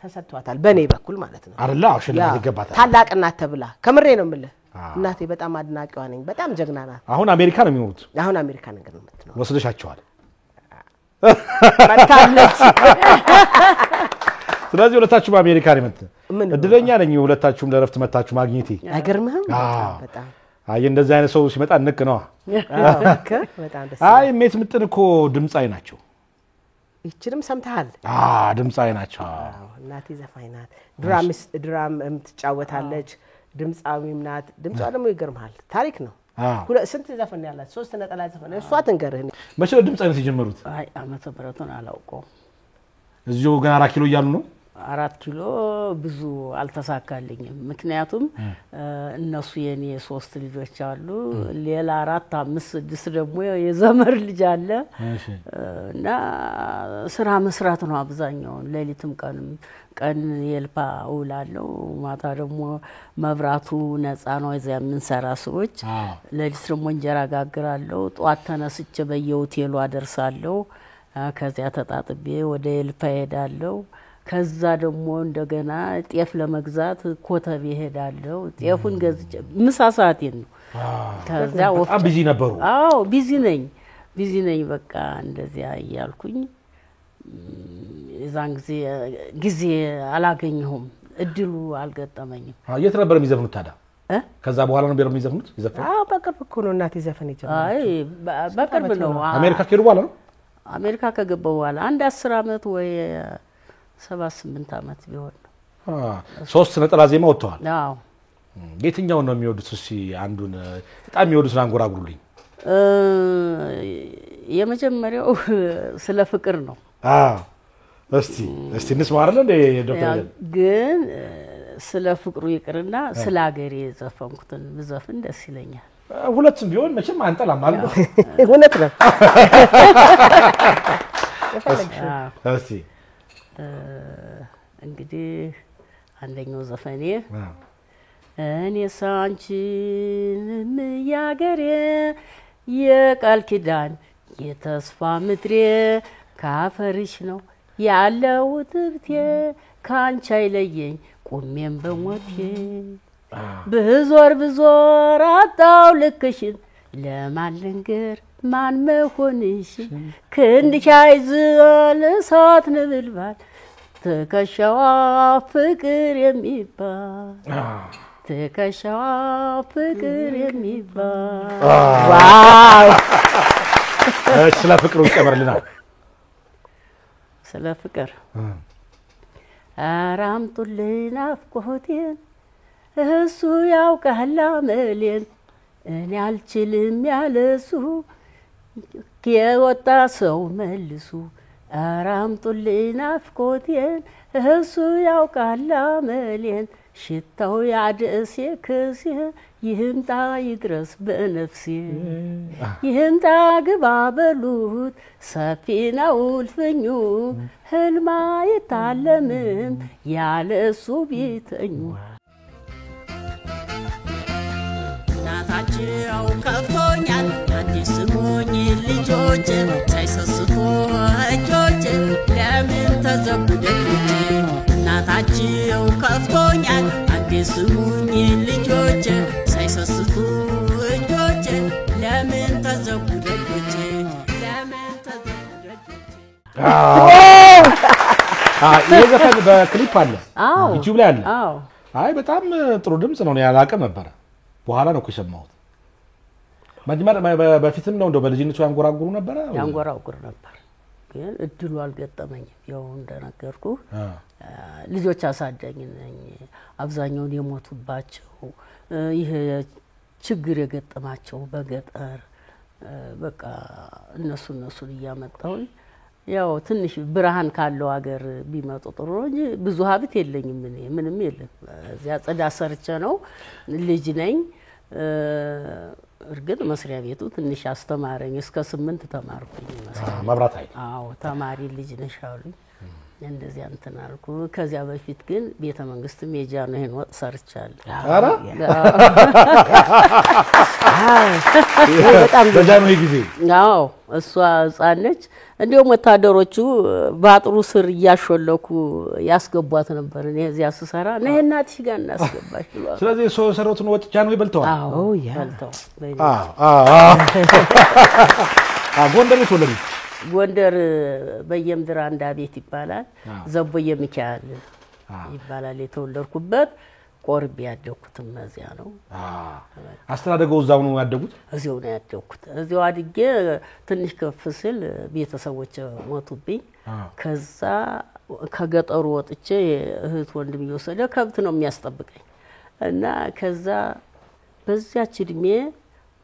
ተሰጥቷታል በኔ በኩል ማለት ነው አይደል አው ሽልማት ይገባታል ታላቅ እናት ተብላ ከምሬ ነው የምልህ እናቴ በጣም አድናቂዋ ነኝ በጣም ጀግና ናት አሁን አሜሪካ ነው የሚኖሩት አሁን አሜሪካ ነገር ነው ወስደሻቸዋል መጣለች ስለዚህ ሁለታችሁም አሜሪካ ነው እድለኛ ነኝ ሁለታችሁም ለረፍት መታችሁ ማግኘቴ አይገርምህም በጣም አይ እንደዚህ አይነት ሰው ሲመጣ ንቅ ነው በጣም ደስ አይ ሜት ምጥን እኮ ድምጻይ ናቸው ይችንም ሰምተሃል ድምጻይ ናቸው እናቴ ዘፋኝ ናት ድራም የምትጫወታለች ድምጻዊም ናት ድምጿ ደግሞ ይገርምሃል ታሪክ ነው ስንት ዘፈን ያላት 3 ነጠላ ዘፈን እሷ ትንገርህ መቼ ድምጻይነት የጀመሩት አይ አመተ ምህረቱን አላውቀው እዚሁ ጋር 4 ኪሎ እያሉ ነው 4 ኪሎ ብዙ አልተሳካልኝም ምክንያቱም እነሱ የኔ 3 ልጆች አሉ ሌላ 4 5 6 ደግሞ የዘመር ልጅ አለ እና ስራ መስራት ነው አብዛኛው ሌሊትም ቀን የልፓ ውላለሁ ማታ ደግሞ መብራቱ ነፃ ነው እዚያ የምንሰራ ሰዎች ሌሊት ደግሞ እንጀራ ጋግራለሁ ጧት ተነስቼ በየሆቴሉ አደርሳለሁ ከዚያ ተጣጥቤ ወደ የልፓ ሄዳለሁ ከዛ ደግሞ እንደገና ጤፍ ለመግዛት ኮተቤ ሄዳለሁ ጤፉን ገዝቼ ምሳ ሰዓቴን ነው ከዛ በጣም ቢዚ ነበሩ አዎ ቢዚ ነኝ በቃ እንደዚያ ያልኩኝ እዛን ጊዜ አላገኘሁም እድሉ አልገጠመኝም የት ነበር የሚዘፍኑት ታዲያ ከዛ በኋላ ነው የሚዘፍኑት በቅርብ እኮ ነው እናቴ ዘፈን ይጀምራል አይ በቅርብ ነው አሜሪካ ከሄዱ በኋላ ነው አሜሪካ ከገባው በኋላ አንድ 10 አመት ወይ 78 አመት ቢሆን ነው 3 ነጠላ ዜማ ወጥተዋል አዎ የትኛው ነው የሚወዱት እሺ አንዱን በጣም የሚወዱት አንጎራጉሩልኝ የመጀመሪያው ስለ ፍቅር ነው እስቲ እንስማ አይደል እንደ ዶክተር ግን ስለ ፍቅሩ ይቅርና ስለ ሀገሬ ዘፈንኩትን ብዘፍን ደስ ይለኛል ሁለቱም ቢሆን መቼም አንጠላም ማለት ነው እውነት ነው እስቲ እንግዲህ አንደኛው ዘፈኔ እኔ ሳንቺን ያገሬ የቃል ኪዳን የተስፋ ምድሬ ካፈርሽ ነው ያለው ትብቴ ካንቺ አይለየኝ ቆሜም በሞቴ ብዙር አጣው ልክሽን ለማን ልንገር ማን መሆንሽ ክንድሽ አይዝል እሳት ነበልባል ትከሻዋ ፍቅር የሚባል ትከሻዋ ፍቅር የሚባል ዋው ስለ ፍቅሩ ይጨምርልናል ስለ ፍቅር አራምጡልኝ አፍቆቴን እሱ ያውቃል አመሌን እኔ አልችልም ያለሱ የወጣ ሰው መልሱ አራምጡልኝ አፍቆቴን እሱ ያውቃል አመሌን ሽታው ያደስ የከሴ ይህምጣ ይድረስ በነፍሴ ይህምጣ ግባ በሉት ሰፊ ነው እልፍኙ ህልማ ይታለምም ያለሱ ቢተኙ እናታቸው ከፍቶኛል አዲስ ስሙኝ ልጆች ሳይሰስቱ እጆች ለምን ተዘጉ ደጆች እናታቸው ከፍቶኛል አዲስ ስሙኝ ልጆች ሳይሰስቱ እጆች ለምን ተዘጉ ደጆች ለምን ተዘጉ ደጆች ይሄ ዘፈን በክሊፕ አለ ዩቲዩብ ላይ አለ አዎ አይ በጣም ጥሩ ድምጽ ነው ያላቀ ነበር በኋላ ነው የሰማሁት በፊትም ነው እንደው በልጅነቱ ያንጎራጉሩ ነበር ያንጎራጉር ነበር ግን እድሉ አልገጠመኝም ያው እንደነገርኩ ልጆች አሳዳኝ ነኝ አብዛኛው የሞቱባቸው ይሄ ችግር የገጠማቸው በገጠር በቃ እነሱን እያመጣው ያው ትንሽ ብርሃን ካለው ሀገር ቢመጡ ጥሩ ነው እንጂ ብዙ ሀብት የለኝም እኔ ምንም የለም እዚያ ጽዳት ሰርቼ ነው ልጅ ነኝ እርግጥ መስሪያ ቤቱ ትንሽ አስተማረኝ እስከ 8 ተማርኩኝ መብራት ኃይል አዎ ተማሪ ልጅ ነሽ አሉኝ እንደዚያ እንትን አልኩ ከዚያ በፊት ግን ቤተ መንግስት ሜጃ ነው ይሄን ወጥ ሰርቻለሁ አረ በጣም በጃኑ ጊዜ አዎ እሷ ጻነች እንዲያው ወታደሮቹ ባጥሩ ስር ያሾለኩ ያስገቧት ነበር እኔ እዚያ ስሰራ ነይ እናትሽ ጋር እናስገባሽ ብሏል ስለዚህ ሰው ሰሮቱን ወጥ ጃኑ ይበልተዋል አዎ በልተው ጎንደር ተወለዱ ጎንደር በየምድር አንድ ቤት ይባላል ዘቦየ ሚካኤል ይባላል የተወለድኩበት ቆርቤ ያደኩትም እዚያ ነው አስተዳደገው እዛው ነው ያደጉት እዚያው ነው ያደኩት እዚያው አድጌ ትንሽ ከፍ ስል ቤተሰቦች ሞቱብኝ ከዛ ከገጠሩ ወጥቼ እህት ወንድም ይወሰደ ከብት ነው የሚያስጠብቀኝ እና ከዛ በዚያች እድሜ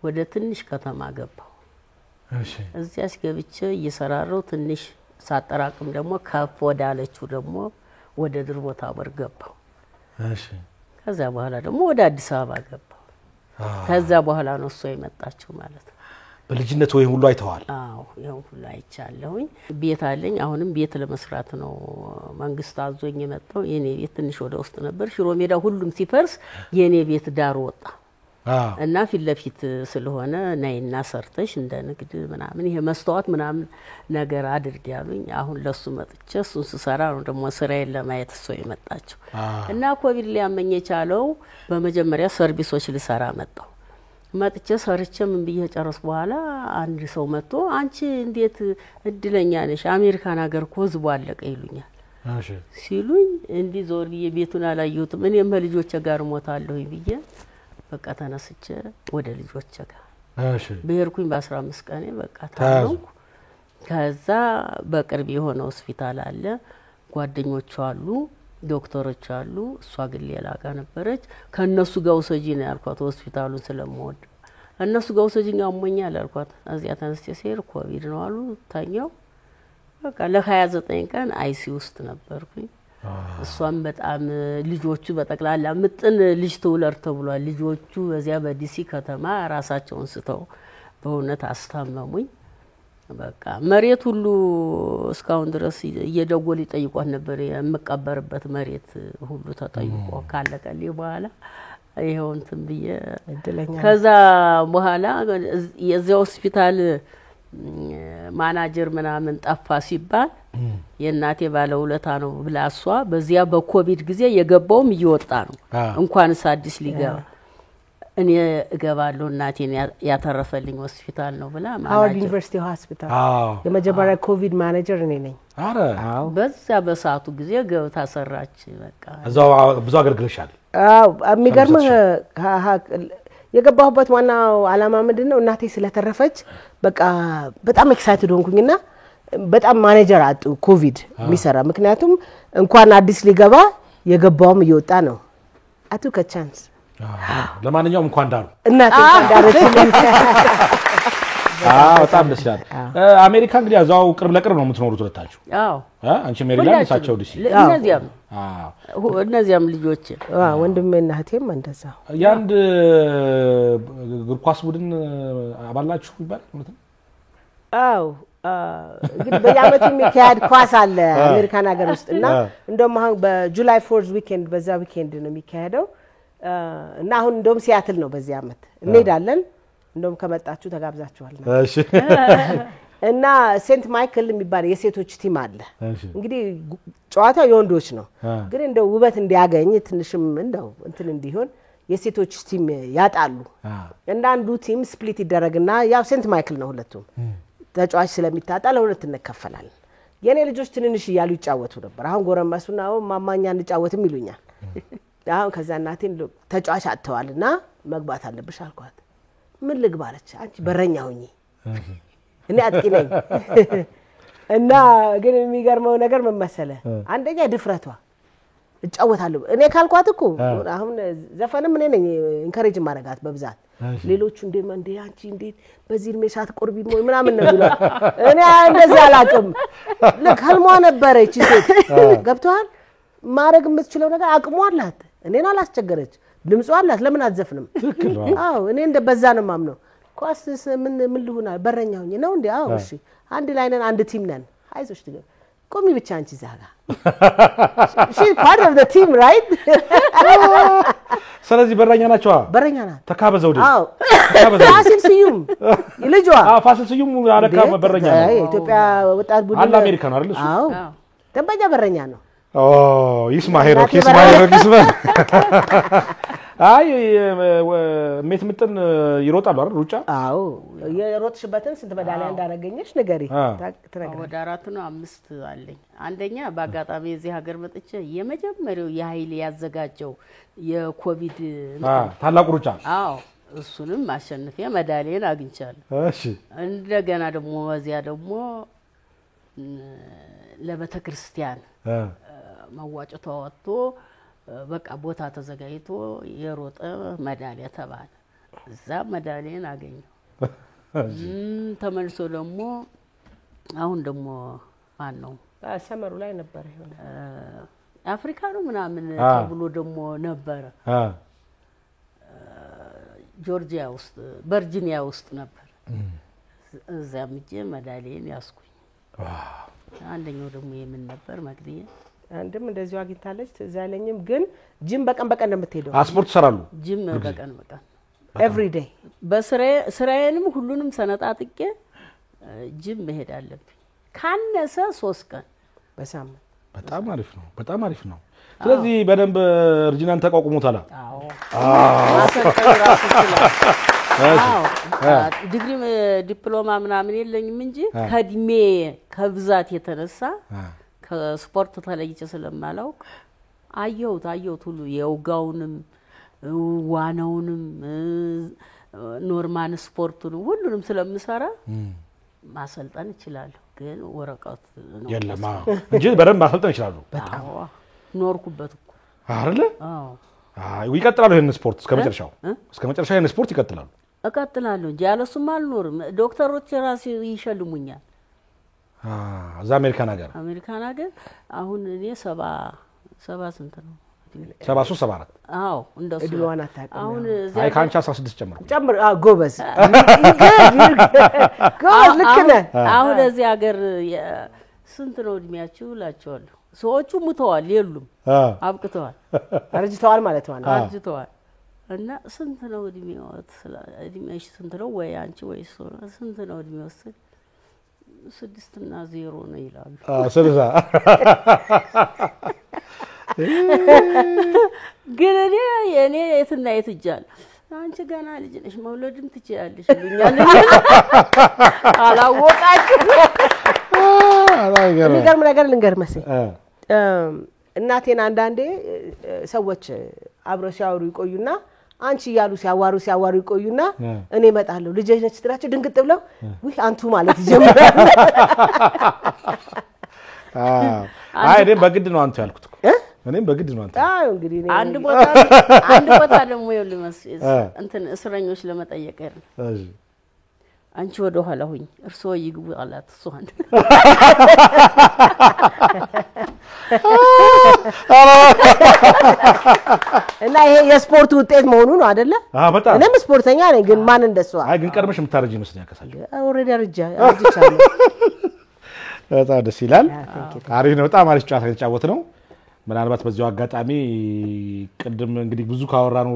ወደ ትንሽ ከተማ ገባሁ እሺ እዚያስ ገብቼ እየሰራረው ትንሽ ሳጠራቅም ደግሞ ከፍ ወዳለችው ደግሞ ወደ ድርቦታ ወርገባው እሺ ከዛ በኋላ ደግሞ ወደ አዲስ አበባ ገባው ከዛ በኋላ ነው እሷ የመጣችው ማለት ነው በልጅነት ወይ ሁሉ አይተዋል አዎ ይሄን ሁሉ አይቻለሁኝ ቤት አለኝ አሁንም ቤት ለመስራት ነው መንግስት አዞኝ የመጣው የኔ ቤት ትንሽ ወደ ውስጥ ነበር ሽሮ ሜዳ ሁሉም ሲፈርስ የኔ ቤት ዳር ወጣ እና ፊት ለፊት ስለሆነ ነይና ሰርተሽ እንደ ንግድ ምናምን ይሄ መስተዋት ምናምን ነገር አድርግ ያሉኝ አሁን ለሱ መጥቼ እሱን ስሰራ ነው ደግሞ ስራዬን ለማየት እሱ የመጣችው እና ኮቪድ ሊያመኝ የቻለው በመጀመሪያ ሰርቪሶች ልሰራ መጣሁ መጥቼ ሰርቼ ምን ብዬ ጨረስ በኋላ አንድ ሰው መጥቶ አንቺ እንዴት እድለኛ ነሽ አሜሪካን ሀገር እኮ ህዝቡ አለቀ ይሉኛል እሺ ሲሉኝ እንዲ ዞር ብዬ ቤቱን አላየሁትም እኔም በልጆቼ ጋር ሞታለሁ ብዬ በቃ ተነስቼ ወደ ልጆቼ ጋር እሺ በሄርኩኝ በ15 ቀኔ በቃ ታውቁ ከዛ በቅርብ የሆነ ሆስፒታል አለ ጓደኞቹ አሉ ዶክተሮች አሉ እሷ ግን ሌላ ጋር ነበረች ከነሱ ጋር ወሰጂ ነው ያልኳት ሆስፒታሉን ስለምወድ እነሱ ጋር ወሰጂኝ አሞኛል አልኳት እዚያ ተነስቼ ሲሄድ ኮቪድ ነው አሉ ታኛው በቃ ለ29 ቀን አይሲ ውስጥ ነበርኩኝ እሷም በጣም ልጆቹ በጠቅላላ ምጥን ልጅ ተውለር ተብሏል ልጆቹ በዚያ በዲሲ ከተማ ራሳቸውን ስተው በእውነት አስታመሙኝ በቃ መሬት ሁሉ እስካሁን ድረስ እየደወሉ ይጠይቋት ነበር የምቀበርበት መሬት ሁሉ ተጠይቆ ካለቀልኝ በኋላ ይሄው እንትን ብዬ እድለኛ ከዛ በኋላ የዚያ ሆስፒታል ማናጀር ምናምን ጠፋ ሲባል የናቴ ባለውለታ ነው ብላሷ በዚያ በኮቪድ ጊዜ የገባውም እየወጣ ነው እንኳንስ አዲስ ሊገባ እኔ እገባለሁ እናቴን ያተረፈልኝ ሆስፒታል ነው ብላ ማናጀር ዩኒቨርሲቲ ሆስፒታል የመጀመሪያ ኮቪድ ማናጀር እኔ ነኝ አረ በዛ በሳቱ ጊዜ ገብታ ሰራች በቃ እዛው ብዙ አገልግለሻል አው የሚገርምህ የገባሁበት ዋናው አላማ ምንድነው እናቴ ስለተረፈች በቃ በጣም ኤክሳይትድ ሆንኩኝና በጣም ማኔጀር አጡ ኮቪድ የሚሰራ ምክንያቱም እንኳን አዲስ ሊገባ የገባውም እየወጣ ነው አቱ ከቻንስ ለማንኛውም እንኳን ዳሩ እናቴ ዳረች በጣም ደስ ይላል አሜሪካ እንግዲህ ያዛው ቅርብ ለቅርብ ነው የምትኖሩት ወጣችሁ አዎ አንቺ ሜሪላንድ ሳቸው ዲሲ እነዚያም ልጆች ወንድሜና እህቴም እንደዛ ያንድ እግር ኳስ ቡድን አባላችሁ ይባላል ማለት ነው አዎ እንግዲህ በየዓመቱ የሚካሄድ ኳስ አለ አሜሪካን ሀገር ውስጥና እንደውም አሁን በጁላይ 4th ዊኬንድ በዛ ዊኬንድ ነው የሚካሄደው እና አሁን እንደውም ሲያትል ነው በዚህ ዓመት እንሄዳለን እንደውም ከመጣችሁ ተጋብዛችኋል እሺ እና ሴንት ማይክል የሚባል የሴቶች ቲም አለ እንግዲህ ጨዋታው የወንዶች ነው ግን እንደው ውበት እንዲያገኝ ትንሽም እንደው እንትን እንዲሆን የሴቶች ቲም ያጣሉ እና አንዱ ቲም ስፕሊት ይደረግና ያው ሴንት ማይክል ነው ሁለቱም ተጫዋች ስለሚታጣ ለሁለት እንከፈላለን የኔ ልጆች ትንንሽ ይያሉ ይጫወቱ ነበር አሁን ጎረመሱና ማማኛ እንጫወትም ይሉኛል አሁን ከዛ እናቴን ተጫዋች አጥተዋልና መግባት አለብሽ አልኳት ምን ልግባለች አንቺ በረኛ ሆኚ እኔ አጥቂ ነኝ እና ግን የሚገርመው ነገር ምን መሰለ አንደኛ ድፍረቷ እጫወታለሁ እኔ ካልኳት እኮ አሁን ዘፈንም እኔ ነኝ ኢንከሬጅ ማረጋት በብዛት ሌሎቹ እንደ አንቺ እንዴት በዚህ እድሜ ሳትቆርቢ ነው ምናምን ነው የሚለው እኔ እንደዛ አላቅም ለከልሟ ነበረች ሴት ገብቷል ማረግ የምትችለው ነገር አቅሟ አላት እኔን አላስቸገረች ድምጿ አላት ለምን አትዘፍንም አዎ እኔ እንደ በዛ ነው ማምነው ኳስ ምን ልሁና በረኛው ነው እንዴ አዎ እሺ አንድ ላይ ነን አንድ ቲም ነን አይዞሽ ትገ ቆሚ ብቻ አንቺ ዛጋ she part of the team right ስለዚህ በረኛ ናቸው በረኛ ናት ተካበዘው ደ አዎ ፋሲል ስዩም ልጇ ፋሲል ስዩም አለካ በረኛ ነው ኢትዮጵያ ወጣት ቡድን አለ አሜሪካ ነው አይደል አዎ ደንበኛ በረኛ ነው ይስማ ሄሮክ አይ ምጥን ይሮጣሉ አይደል ሩጫ አዎ የሮጥሽበትን ስንት ሜዳሊያ እንዳገኘሽ ንገሪ ወደ 4 ነው 5 አለኝ አንደኛ በአጋጣሚ እዚህ ሀገር መጥቼ የመጀመሪያው የኃይል ያዘጋጀው የኮቪድ ታላቁ ሩጫ አዎ እሱንም አሸንፌ ሜዳሊያን አግኝቻለሁ እሺ እንደገና ደግሞ ወዚያ ደግሞ ለቤተክርስቲያን መዋጮ ተወጥቶ በቃ ቦታ ተዘጋጅቶ የሮጠ ሜዳሊያ ተባለ እዛ ሜዳሊያን አገኘው ተመልሶ ደግሞ አሁን ደግሞ ማን ነው ሰመሩ ላይ ነበር ይሆነ አፍሪካ ነው ምናምን ተብሎ ደግሞ ነበር ጆርጂያ ውስጥ ቨርጂኒያ ውስጥ ነበር እዛም እጄ ሜዳሊያን ያስኩኝ አንደኛው ደግሞ የምን ነበር መግዲያ አንድም እንደዚሁ አግኝታለች ተዛለኝም ግን ጂም በቀን በቀን እንደምትሄደው ስፖርት ሰራሉ ጂም በቀን በቀን every day በስራዬንም ሁሉንም ሰነጣጥቄ ጂም መሄድ አለብኝ ካነሰ 3 ቀን በሳምንት በጣም አሪፍ ነው ስለዚህ በደንብ እርጅናን ተቋቁሞታል አዎ ዲግሪ ዲፕሎማ ምናምን የለኝም እንጂ ከድሜ ከብዛት የተነሳ ከስፖርት ተለይቼ ስለማላውቅ አየሁት ሁሉ የውጋውንም ዋናውንም ኖርማል ስፖርቱን ሁሉንም ስለምሰራ ማሰልጠን እችላለሁ ግን ወረቀት ነው የለም እንጂ በደንብ ማሰልጠን ይችላሉ በጣም ኖርኩበት እኮ አይደለ አዎ ይቀጥላሉ ይሄን ስፖርት እስከመጨረሻው ይሄን ስፖርት ይቀጥላሉ እቀጥላለሁ እንጂ ያለሱም አልኖርም ዶክተሮች ራሱ ይሸልሙኛል እዛ አሜሪካን ሀገር አሁን እኔ 70 ስንት ነው 73 74 አዎ እንደሱ እድሏን አታውቅም አሁን አይ ካንቻ 16 ጨምር ጎበዝ ልክ ነህ አሁን እዚህ ሀገር ስንት ነው እድሜያችሁ እላቸዋለሁ ሰዎቹ ሙተዋል የሉም አብቅተዋል አርጅተዋል ማለት ነው አርጅተዋል እና ስንት ነው እድሜሽ ስንት ነው ወይ አንቺ ወይ ስንት ነው እድሜው 6 እና 0 ነው ይላሉ ስለዛ ግን እኔ የትና የትጃል አንቺ ገና ልጅ ነሽ መውለድም ትችያለሽ ይሉኛል አላወቃችሁ ነገር ልንገር መሰለኝ እናቴን አንዳንዴ ሰዎች አብረው ሲያወሩ ይቆዩና አንቺ ያሉ ሲያዋሩ ይቆዩና እኔ መጣለሁ ልጅ ነች ትራቸው ድንግጥ ብለው ወይ አንቱ ማለት ይጀምራል አይ እኔ በግድ ነው አንቱ ያልኩት እኔም በግድ ነው አንቱ አዎ እንግዲህ አንድ ቦታ ደግሞ ይልመስ እንትን እስረኞች ለመጠየቅ አይደል እሺ አንቺ ወደ ኋላ ሆኝ እርሶ ይግቡ አላት ሷን እና ይሄ የስፖርት ውጤት መሆኑ ነው አይደለ በጣም እኔም ስፖርተኛ ነኝ ግን ማን እንደሷ አይ ግን ቀርመሽ የምታረጂ መስለኝ ያከሳቸው ኦሬዲ አርጃለሁ በጣም ደስ ይላል አሪፍ ነው በጣም አሪፍ ጨዋታ የተጫወት ነው ምናልባት በዚሁ አጋጣሚ ቅድም እንግዲህ ብዙ ካወራኑ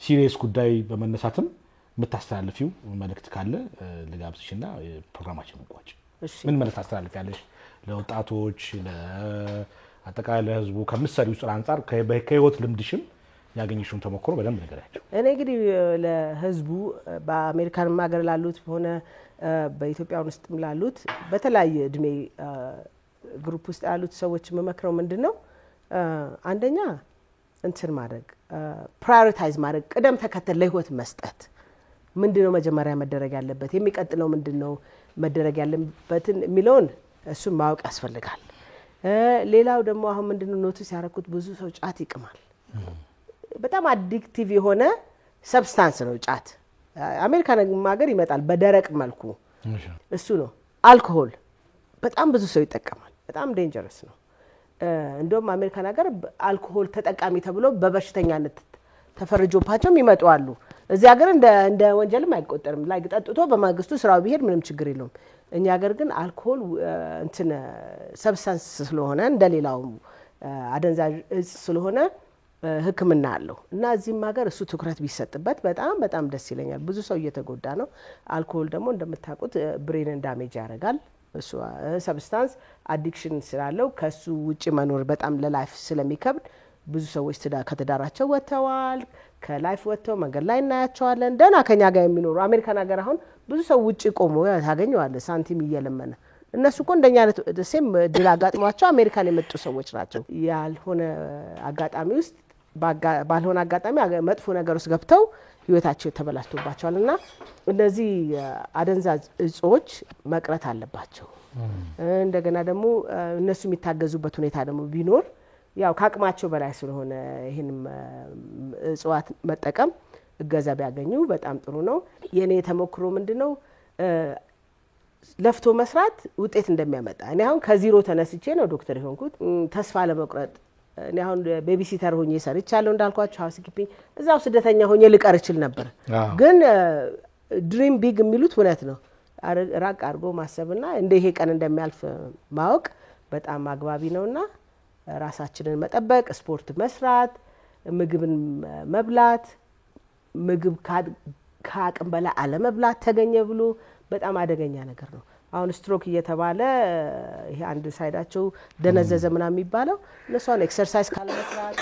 ሲሪየስ ጉዳይ በመነሳትም የምታስተላልፊው መልእክት ካለ ለጋብዝሽና ፕሮግራማችን እንቋጭ ምን መልእክት ታስተላልፊያለሽ ለወጣቶች ለአጠቃላይ ለህዝቡ ከምትሰሪው ስራ አንፃር ከህይወት ልምድሽም ያገኘሽውን ተሞክሮ በደንብ ንገሪያቸው እኔ እንግዲህ ለህዝቡ በአሜሪካን ሀገር ላሉት ሆነ በኢትዮጵያ ውስጥም ላሉት በተለያየ እድሜ ግሩፕ ውስጥ ያሉት ሰዎች መመክረው ምንድነው አንደኛ እንትን ማድረግ ፕራዮሪታይዝ ማድረግ ቅደም ተከተል ለህይወት መስጠት ምንድነው መጀመሪያ መደረግ ያለበት የሚቀጥለው ምንድነው መደረግ ያለበትን ሚሊዮን እሱን ማወቅ ያስፈልጋል ሌላው ደግሞ አሁን ምንድነው ኖቲስ ያረኩት ብዙ ሰው ጫት ይቅማል በጣም አዲክቲቭ የሆነ ሰብስታንስ ነው ጫት አሜሪካን ሀገር ይመጣል በደረቅ መልኩ እሱ ነው አልኮሆል በጣም ብዙ ሰው ይጠቀማል በጣም ዴንጀረስ ነው እንደውም አሜሪካን ሀገር አልኮሆል ተጠቃሚ ተብሎ በበሽተኛነት ተፈርጆባቸውም ይመጣሉ እዚህ ሀገር እንደ ወንጀልም አይቆጠርም ላይ ጠጥቶ በማግስቱ ስራው ቢሄድ ምንም ችግር የለውም እኛ ሀገር ግን አልኮሆል እንትን ሰብስታንስ ስለሆነ እንደሌላው አደንዛዥ እጽ ስለሆነ ህክምና አለው እና እዚህም ሀገር እሱ ትኩረት ቢሰጥበት በጣም በጣም ደስ ይለኛል ብዙ ሰው እየተጎዳ ነው አልኮሆል ደግሞ እንደምታውቁት ብሬንን ዳሜጅ ያደርጋል እሱ ሰብስታንስ አዲክሽን ስላለው ከሱ ውጪ መኖር በጣም ለላይፍ ስለሚከብድ ብዙ ሰዎች ከተዳራቸው ወጥተዋል ከላይፍ ወጥተው መንገድ ላይ እናያቸዋለን ደና ከኛ ጋር የሚኖሩ አሜሪካን ሀገር አሁን ብዙ ሰው ውጪ ቆሞ ታገኘዋለህ ሳንቲም እየለመነ እነሱ እኮ እንደኛ አይነት ደሴም ድል አጋጥሟቸው አሜሪካን የመጡ ሰዎች ናቸው ያልሆነ አጋጣሚ ውስጥ ባልሆነ አጋጣሚ መጥፎ ነገር ውስጥ ገብተው ህይወታቸው ተበላሽቶባቸዋልና እነዚህ አደንዛዥ እጾች መቅረት አለባቸው እንደገና ደግሞ እነሱ የሚታገዙበት ሁኔታ ደግሞ ቢኖር ያው ካቅማቸው በላይ ስለሆነ ይሄን እጽዋት መጠቀም እገዛ ቢያገኙ በጣም ጥሩ ነው የኔ ተሞክሮ ምንድነው ለፍቶ መስራት ውጤት እንደሚያመጣ እኔ አሁን ከዜሮ ተነስቼ ነው ዶክተር የሆንኩት ተስፋ ለመቁረጥ እኔ አሁን ቤቢሲተር ሆኜ ሰርቻለሁ እንዳልኳችሁ ሃውስ ኪፒንግ እዛው ስደተኛ ሆኜ ልቀር እችል ነበር ግን ድሪም ቢግ የሚሉት እውነት ነው ራቅ አድርጎ ማሰብና እንደ ይሄ ቀን እንደሚያልፍ ማወቅ በጣም አግባቢ ነውና ራሳችንን መጠበቅ ስፖርት መስራት ምግብን መብላት ምግብ ከአቅም በላይ አለመብላት ተገኘ ብሎ በጣም አደገኛ ነገር ነው አሁን ስትሮክ እየተባለ ይሄ አንድ ሳይዳቸው ደነዘዘ ምናምን የሚባለው እነሱን ኤክሰርሳይዝ ካለመስራት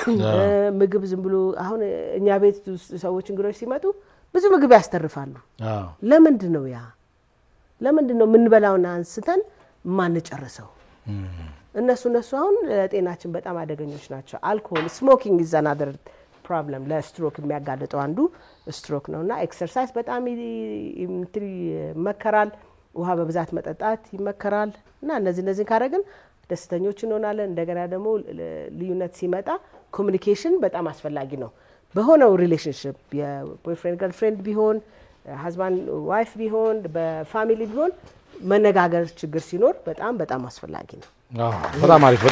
ምግብ ዝም ብሎ አሁን እኛ ቤት ሰዎች እንግዶች ሲመጡ ብዙ ምግብ ያስተርፋሉ ለምንድነው ለምንድነው ምን በላውና አንስተን ማን ጨርሰው እነሱ አሁን ጤናችን በጣም አደገኞች ናቸው አልኮሆል ስሞኪንግ is another problem ለስትሮክ የሚያጋልጠው አንዱ ስትሮክ ነውና ኤክሰርሳይዝ በጣም ይመከራል ውሃ በብዛት መጠጣት ይመከራል እና እነዚህ ካረግን ደስተኞች እንሆናለን እንደገና ደግሞ ልዩነት ሲመጣ ኮሙኒኬሽን በጣም አስፈላጊ ነው በሆነው ሪሌሽንሺፕ የቦይፍሬንድ ገርልፍሬንድ ቢሆን husband wife ቢሆን በፋሚሊ ቢሆን መነጋገር ችግር ሲኖር በጣም በጣም አስፈላጊ ነው በጣም አሪፍ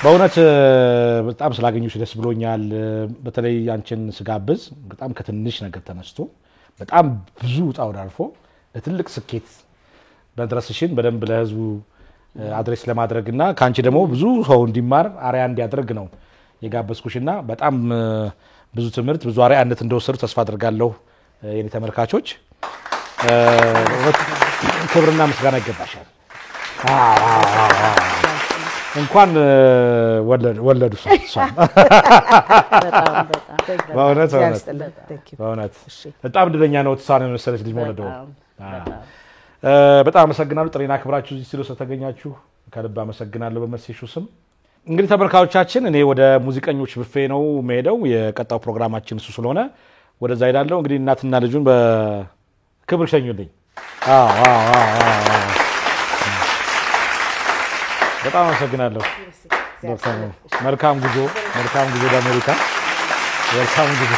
በእውነት በጣም ስላገኙሽ ደስ ብሎኛል በተለይ አንቺን ስጋብዝ በጣም ከትንሽ ነገር ተነስቶ በጣም ብዙ ጣው ዳልፎ ለትልቅ ስኬት በድረስሽን በደንብ ለህዝቡ አድሬስ ለማድረግና ካንቺ ደግሞ ብዙ ሰው እንዲማር አሪያ እንዲያደርግ ነው የጋበዝኩሽና በጣም ብዙ ትምህርት ብዙ አሪያነት እንደወሰዱ ተስፋ አድርጋለሁ የኔ ተመልካቾች ክብርና ምስጋና ይገባሻል እንኳን ወለዱ በእውነት በጣም ድለኛ ነው ተሳነ መሰለሽ ልጅ መወለዱ በጣም አመሰግናለሁ ጥሪና ክብራችሁ እዚህ ስለ ተገኛችሁ ከልብ አመሰግናለሁ በመርሴሹ ስም እንግዲህ ተመልካቾቻችን እኔ ወደ ሙዚቀኞች ብፌ ነው መሄደው የቀጣው ፕሮግራማችን እሱ ስለሆነ ወደዛ ሄዳለሁ እንግዲህ እናትና ልጁን በክብር ሸኙልኝ በጣም አመሰግናለሁ መልካም ጉዞ ለአሜሪካ መልካም ጉዞ